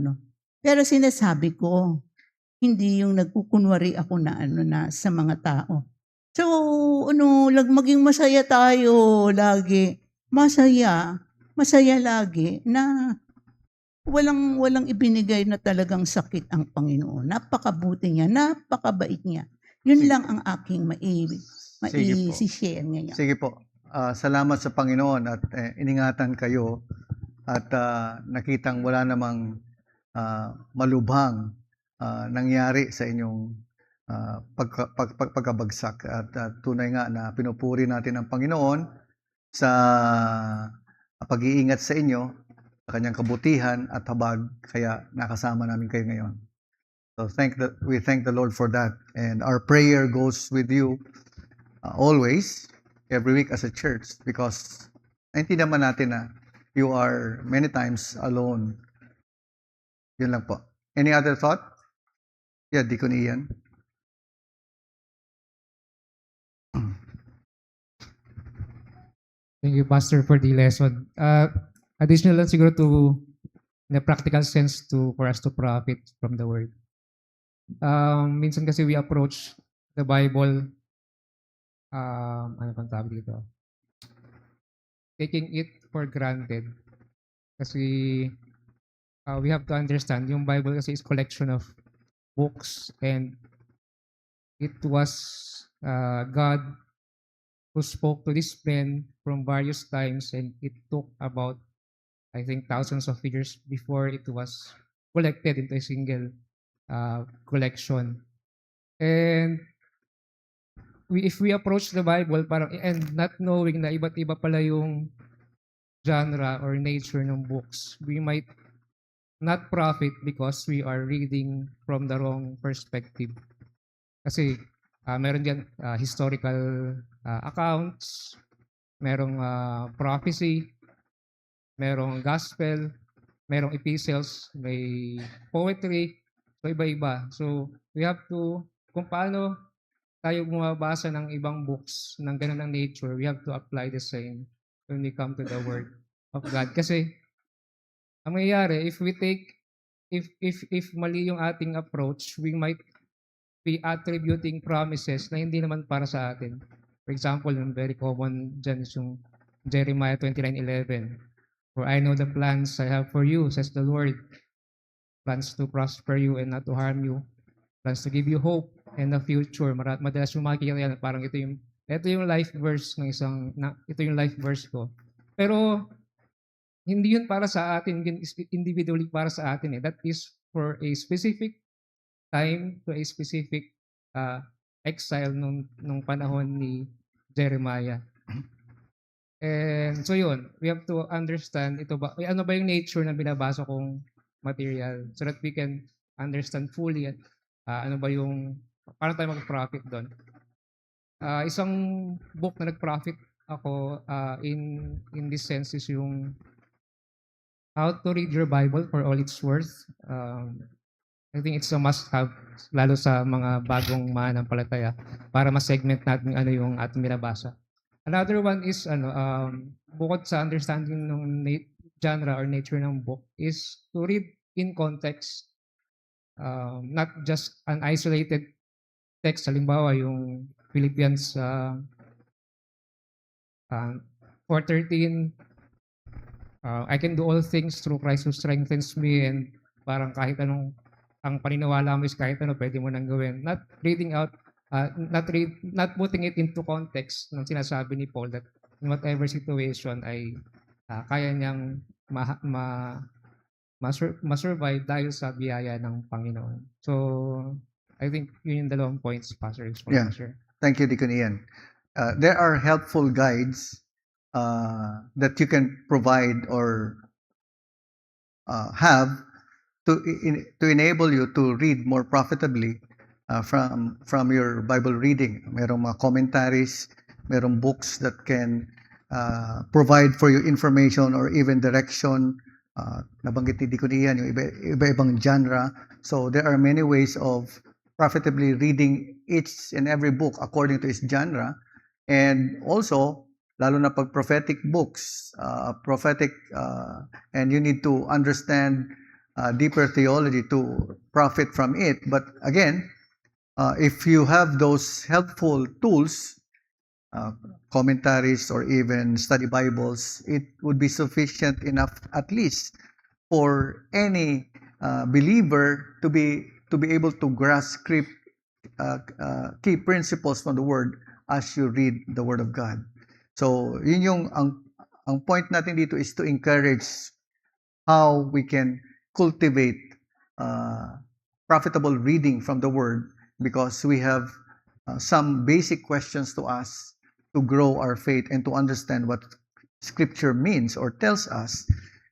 Pero sinasabi ko, hindi yung nagkukunwari ako na sa mga tao. So, maging masaya tayo lagi. Masaya lagi na walang ibinigay na talagang sakit ang Panginoon. Napakabuti niya, napakabait niya. Yun lang ang aking mai-share ngayon. Sige po. Salamat sa Panginoon at iningatan kayo at nakitang wala namang malubhang nangyari sa inyong pagkabagsak. At tunay nga na pinupuri natin ang Panginoon sa pag-iingat sa inyo, sa kanyang kabutihan at habag, kaya nakasama namin kayo ngayon. So we thank the Lord for that. And our prayer goes with you always, every week as a church, because naintindihan naman natin na you are many times alone. Yun lang po. Any other thought? Yeah, Deacon Ian. Thank you, Pastor, for the lesson. Additional lang siguro in a practical sense for us to profit from the Word. Minsan kasi we approach the Bible, ano pang tawag dito? Taking it for granted. Kasi we have to understand, yung Bible kasi is collection of books, and it was God who spoke to this men from various times, and it took about, I think, thousands of years before it was collected into a single collection. And if we approach the Bible and not knowing na iba't iba pala yung genre or nature ng books, we might not profit because we are reading from the wrong perspective. Kasi meron diyan historical accounts, merong prophecy, merong gospel, merong epistles, may poetry, so iba-iba. So we have to, kung paano tayo bumabasa ng ibang books ng ganun ng nature, we have to apply the same when we come to the Word of God. Kasi ang mangyayari, if mali yung ating approach, we might be attributing promises na hindi naman para sa atin. For example, yung very common dyan is yung Jeremiah 29:11. For I know the plans I have for you, says the Lord. Plans to prosper you and not to harm you. Plans to give you hope and a future. Madalas yung makikita yan, parang ito yung life verse ng ito yung life verse ko. Pero hindi yun para sa atin, yun is individually para sa atin. That is for a specific time to a specific exile nung panahon ni Jeremiah. And so yun, we have to understand ano ba yung nature ng binabasa kong material so that we can understand fully ano ba yung paano tayo mag-profit doon. Isang book na nag-profit ako in this sense is yung How to Read Your Bible for All It's Worth. I think it's a must-have, lalo sa mga bagong mananampalataya, para ma-segment natin ano yung ating binabasa. Another one is, bukod sa understanding ng genre or nature ng book, is to read in context, not just an isolated text. Halimbawa, yung Philippians 4:13, I can do all things through Christ who strengthens me, and parang kahit anong ang paniniwala mo is kahit ano pwede mo nang gawin. Not reading out, not putting it into context ng sinasabi ni Paul that in whatever situation ay kaya niyang ma-survive dahil sa biyaya ng Panginoon. So, I think yun yung dalawang points, Pastor. Yeah. Thank you, Deacon Ian. There are helpful guides that you can provide or have to enable you to read more profitably from your Bible reading. Merong mga commentaries, merong books that can provide for you information or even direction. Nabanggit ni Deacon Ian yung iba-ibang genre. So there are many ways of profitably reading each and every book according to its genre. And also, lalo na pag prophetic books, and you need to understand deeper theology to profit from it. But again, if you have those helpful tools, commentaries or even study Bibles, it would be sufficient enough at least for any believer to be able to grasp key principles from the Word as you read the Word of God. So, yun yung ang point natin dito is to encourage how we can cultivate profitable reading from the Word, because we have some basic questions to ask to grow our faith and to understand what Scripture means or tells us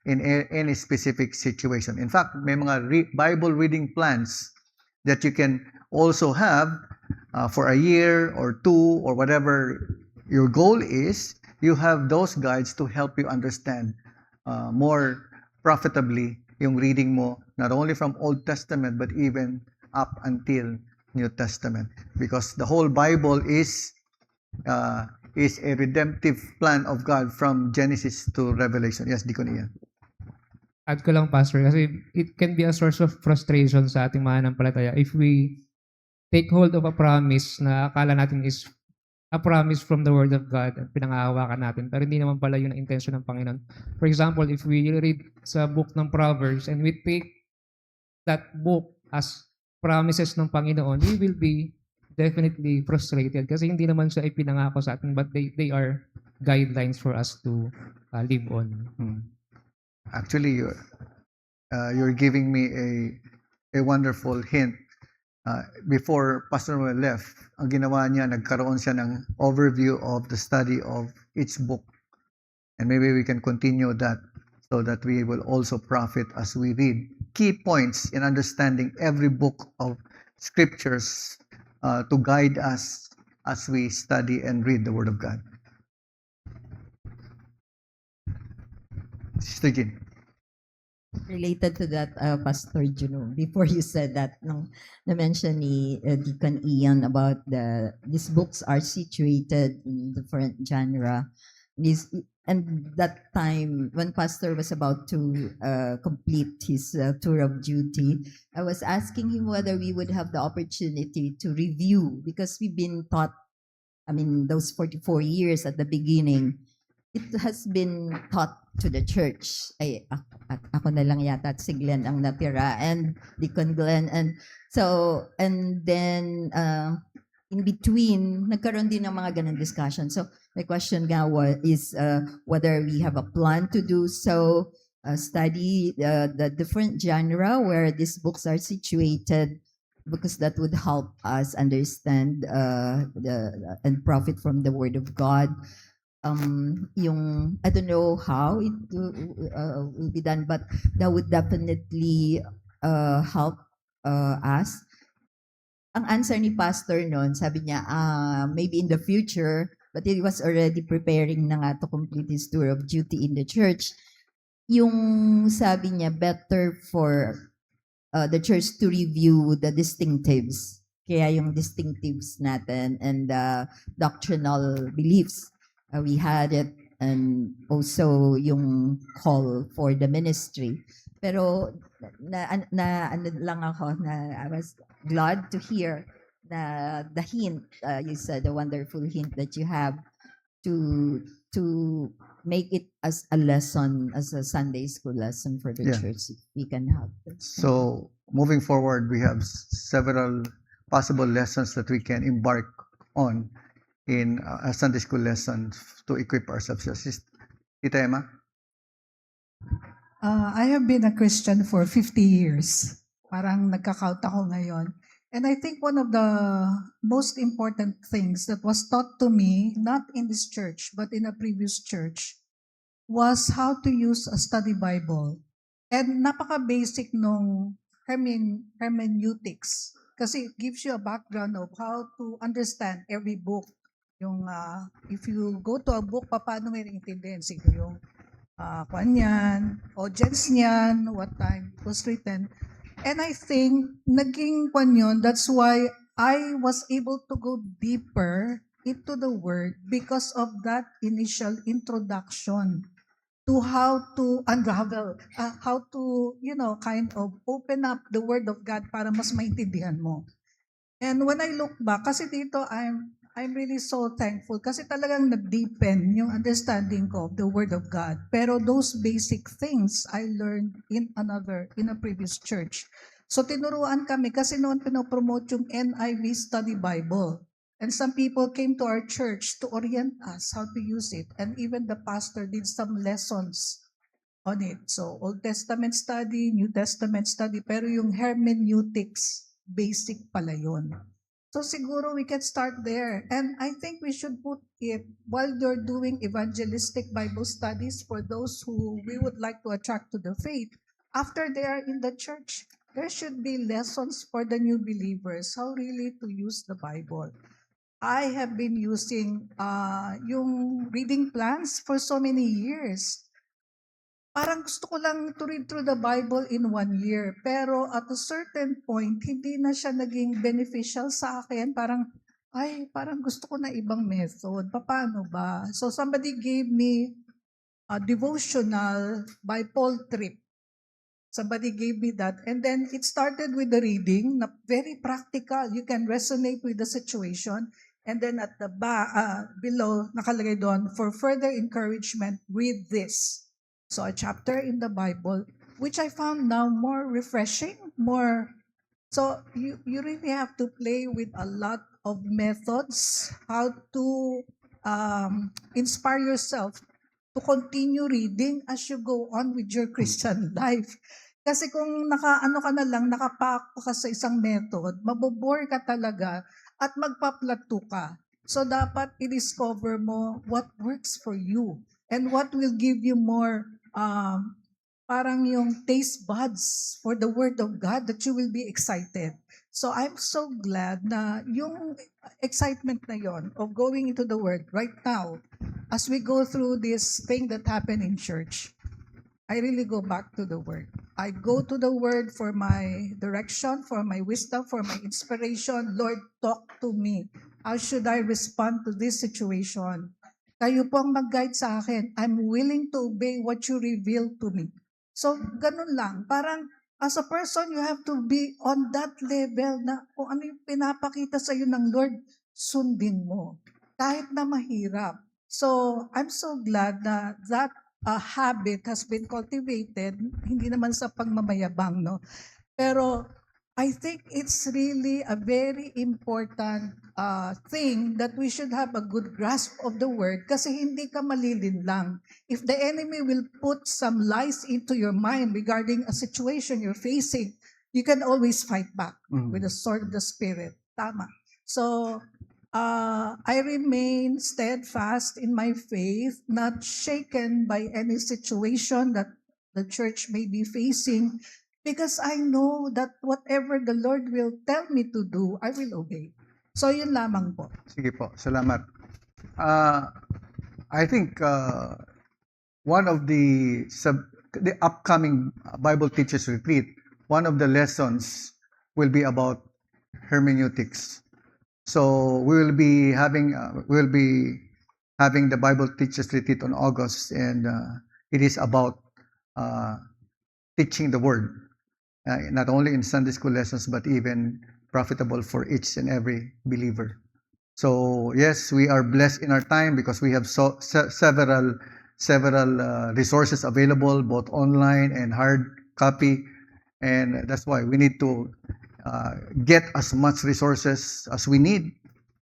in any specific situation. In fact, may mga Bible reading plans that you can also have for a year or two or whatever your goal is. You have those guides to help you understand more profitably yung reading mo, not only from Old Testament but even up until New Testament, because the whole Bible is a redemptive plan of God from Genesis to Revelation. Yes, Deacon Ian. Add ko lang, Pastor, kasi it can be a source of frustration sa ating mananampalataya if we take hold of a promise na akala natin is a promise from the Word of God at pinangahawakan natin, pero hindi naman pala yun ang intention ng Panginoon. For example, if we read sa book ng Proverbs and we take that book as promises ng Panginoon, we will be definitely frustrated kasi hindi naman siya ipinangako sa atin, but they are guidelines for us to live on. Actually, you're giving me a wonderful hint. Before Pastor Noel left, ang ginawa niya, nagkaroon siya ng overview of the study of each book. And maybe we can continue that so that we will also profit as we read key points in understanding every book of scriptures to guide us as we study and read the Word of God. Sister Jean. Related to that, Pastor Juno, before you said that, nung na-mention ni Deacon Ian about these books are situated in different genre. And that time, when Pastor was about to complete his tour of duty, I was asking him whether we would have the opportunity to review, because we've been taught, I mean, those 44 years at the beginning, it has been taught to the church. Ay, ako na lang yata at si Glenn ang natira, and Deacon Glenn. And so, and then in between, nagkaroon din ng mga ganun discussion. So my question nga is whether we have a plan to do so, study the different genre where these books are situated, because that would help us understand and profit from the Word of God. Yung I don't know how it will be done, but that would definitely help us. Ang answer ni Pastor noon, sabi niya, maybe in the future, but he was already preparing na nga to complete his tour of duty in the church. Yung sabi niya, better for the church to review the distinctives. Kaya yung distinctives natin and doctrinal beliefs. We had it, and also yung call for the ministry. Pero ano lang ako, na I was glad to hear the hint, you said, the wonderful hint that you have to make it as a lesson, as a Sunday school lesson for the Yeah. church. If we can have this. So moving forward, we have several possible lessons that we can embark on in a Sunday school lesson to equip ourselves. Tita Emma? I have been a Christian for 50 years. Parang nagka-count ako ngayon. And I think one of the most important things that was taught to me, not in this church, but in a previous church, was how to use a study Bible. And napaka-basic nung hermeneutics. Kasi it gives you a background of how to understand every book. Yung, if you go to a book, paano may intindihin? Siguro yung kwan yan, audience niyan, what time it was written. And I think, naging kwan yun, that's why I was able to go deeper into the Word because of that initial introduction to how to unravel, how to, kind of open up the Word of God para mas maintindihan mo. And when I look back, kasi dito, I'm really so thankful kasi talagang nag-deepen yung understanding ko of the Word of God. Pero those basic things I learned in a previous church. So tinuruan kami kasi noon pinopromote yung NIV Study Bible. And some people came to our church to orient us how to use it. And even the pastor did some lessons on it. So Old Testament study, New Testament study, pero yung hermeneutics, basic pala yun. So siguro we can start there. And I think we should put it while you're doing evangelistic Bible studies for those who we would like to attract to the faith. After they are in the church, there should be lessons for the new believers, how really to use the Bible. I have been using yung reading plans for so many years. Parang gusto ko lang to read through the Bible in 1 year. Pero at a certain point, hindi na siya naging beneficial sa akin. Parang gusto ko na ibang method. Paano ba? So somebody gave me a devotional by Paul Tripp. Somebody gave me that. And then it started with the reading, na very practical. You can resonate with the situation. And then at the below, nakalagay doon, for further encouragement, read this. So a chapter in the Bible, which I found now more refreshing, so you really have to play with a lot of methods, how to inspire yourself to continue reading as you go on with your Christian life. Kasi kung nakapako ka sa isang method, mabobore ka talaga at magpaplato ka. So dapat i-discover mo what works for you and what will give you more parang yung taste buds for the Word of God that you will be excited. So I'm so glad na yung excitement na yon of going into the Word right now as we go through this thing that happened in church. I really go back to the Word. I go to the Word for my direction, for my wisdom, for my inspiration. Lord, talk to me. How should I respond to this situation? Kayo po ang mag-guide sa akin. I'm willing to obey what you reveal to me. So, ganun lang. Parang, as a person, you have to be on that level na kung ano yung pinapakita sa iyo ng Lord, sundin mo. Kahit na mahirap. So, I'm so glad na that habit has been cultivated, hindi naman sa pagmamayabang, no? Pero I think it's really a very important thing that we should have a good grasp of the word kasi hindi ka malilinlang. If the enemy will put some lies into your mind regarding a situation you're facing, you can always fight back with the sword of the Spirit. Tama. So, I remain steadfast in my faith, not shaken by any situation that the church may be facing, because I know that whatever the Lord will tell me to do, I will obey. So yun lamang po. Sige po, salamat. I think one of the upcoming Bible Teachers Retreat, one of the lessons will be about hermeneutics. So we will be having the Bible Teachers Retreat on August, and it is about teaching the Word, not only in Sunday school lessons, but even profitable for each and every believer. So yes, we are blessed in our time because we have several resources available, both online and hard copy, and that's why we need to get as much resources as we need,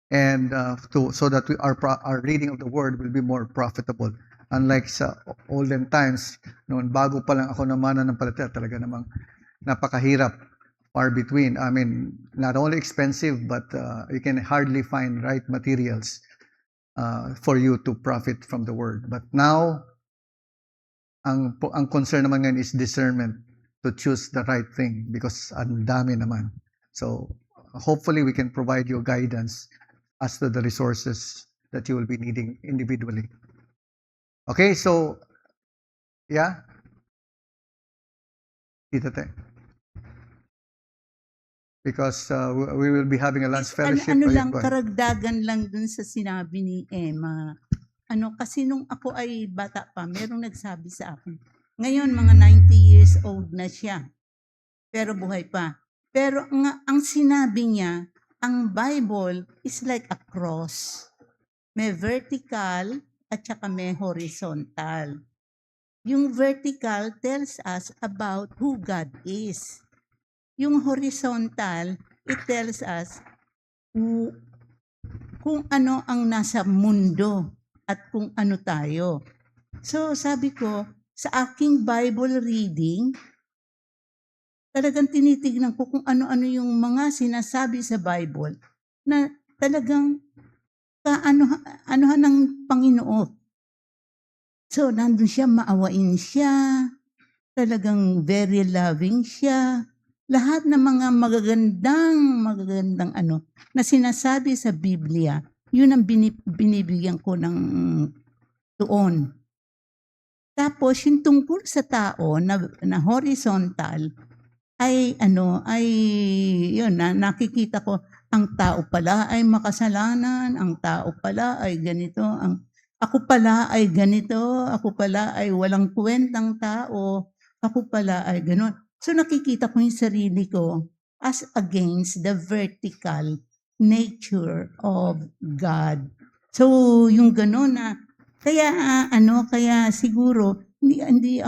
and so that our reading of the Word will be more profitable. Unlike sa olden times, noon bago pa lang ako na mananampalataya, talaga namang napakahirap, far between. I mean, not only expensive, but you can hardly find right materials for you to profit from the Word. But now, ang concern naman ngayon is discernment, to choose the right thing because ang dami naman. So hopefully we can provide you guidance as to the resources that you will be needing individually. Okay, so yeah. Tita Te. Because we will be having a lunch fellowship. Ano Oh, yeah, lang, go ahead. karagdagan lang dun sa sinabi ni Emma. Kasi nung ako ay bata pa, merong nagsabi sa akin, ngayon, mga 90 years old na siya. Pero buhay pa. Pero ang sinabi niya, ang Bible is like a cross. May vertical at saka may horizontal. Yung vertical tells us about who God is. Yung horizontal, it tells us kung ano ang nasa mundo at kung ano tayo. So sabi ko, sa aking Bible reading, talagang tinitignan ko kung ano-ano yung mga sinasabi sa Bible na talagang kaano-anuhan ng Panginoon. So, nandun siya, maawain siya, talagang very loving siya. Lahat ng mga magagandang na sinasabi sa Biblia, yun ang binibigyan ko ng tuon. Tapos, yung tungkol sa tao na horizontal, nakikita ko, ang tao pala ay makasalanan, ang tao pala ay ganito, ako pala ay ganito, ako pala ay walang kwentang tao, ako pala ay gano'n. So nakikita ko yung sarili ko as against the vertical nature of God. So yung gano'n na, kaya siguro, hindi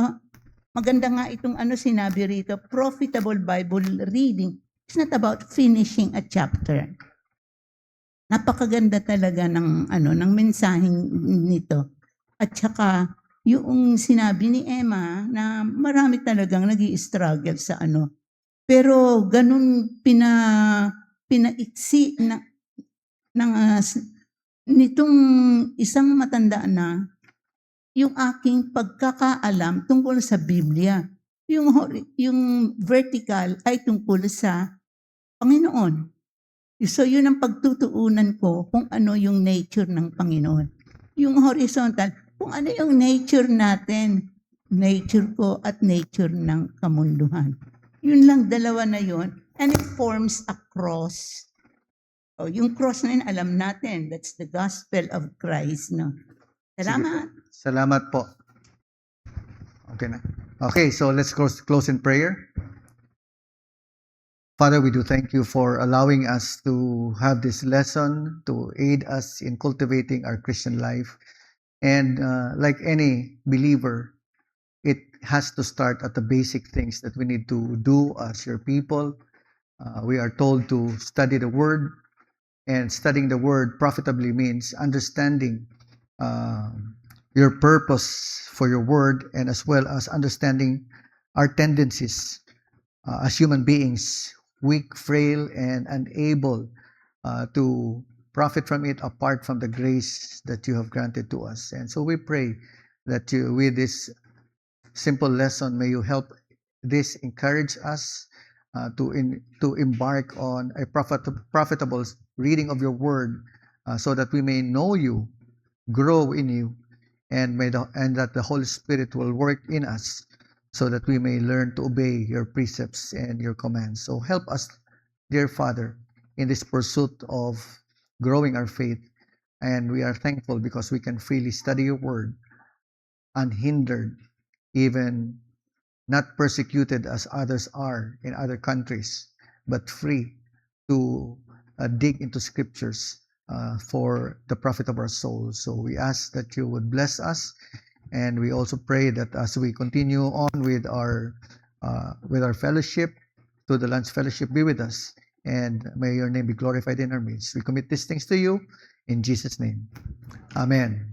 maganda nga itong sinabi rito, profitable Bible reading. It's not about finishing a chapter. Napakaganda talaga ng mensaheng nito. At saka yung sinabi ni Emma na marami talagang nag-i-struggle sa Pero ganun pinaiksi nitong isang matanda na yung aking pagkakaalam tungkol sa Biblia. Yung vertical ay tungkol sa Panginoon. So yun ang pagtutuunan ko kung ano yung nature ng Panginoon. Yung horizontal, kung ano yung nature natin. nature ko at nature ng kamunduhan. Yun lang, dalawa na yun. And it forms a cross. O, yung cross na yun, alam natin, that's the gospel of Christ. No? Salamat. Salamat po. Okay na. Okay, so let's close in prayer. Father, we do thank you for allowing us to have this lesson to aid us in cultivating our Christian life. And like any believer, it has to start at the basic things that we need to do as your people. We are told to study the Word, and studying the Word profitably means understanding your purpose for your Word, and as well as understanding our tendencies as human beings, weak, frail, and unable to profit from it apart from the grace that you have granted to us. And so we pray that you, with this simple lesson, may you help this encourage us to embark on a profitable reading of your word, so that we may know you, grow in you, and that the Holy Spirit will work in us, so that we may learn to obey your precepts and your commands. So help us, dear Father, in this pursuit of growing our faith. And we are thankful because we can freely study your word unhindered, even not persecuted as others are in other countries, but free to dig into scriptures for the profit of our souls. So we ask that you would bless us. And we also pray that as we continue on with our fellowship, to the lunch fellowship, be with us. And may your name be glorified in our midst. We commit these things to you in Jesus' name. Amen.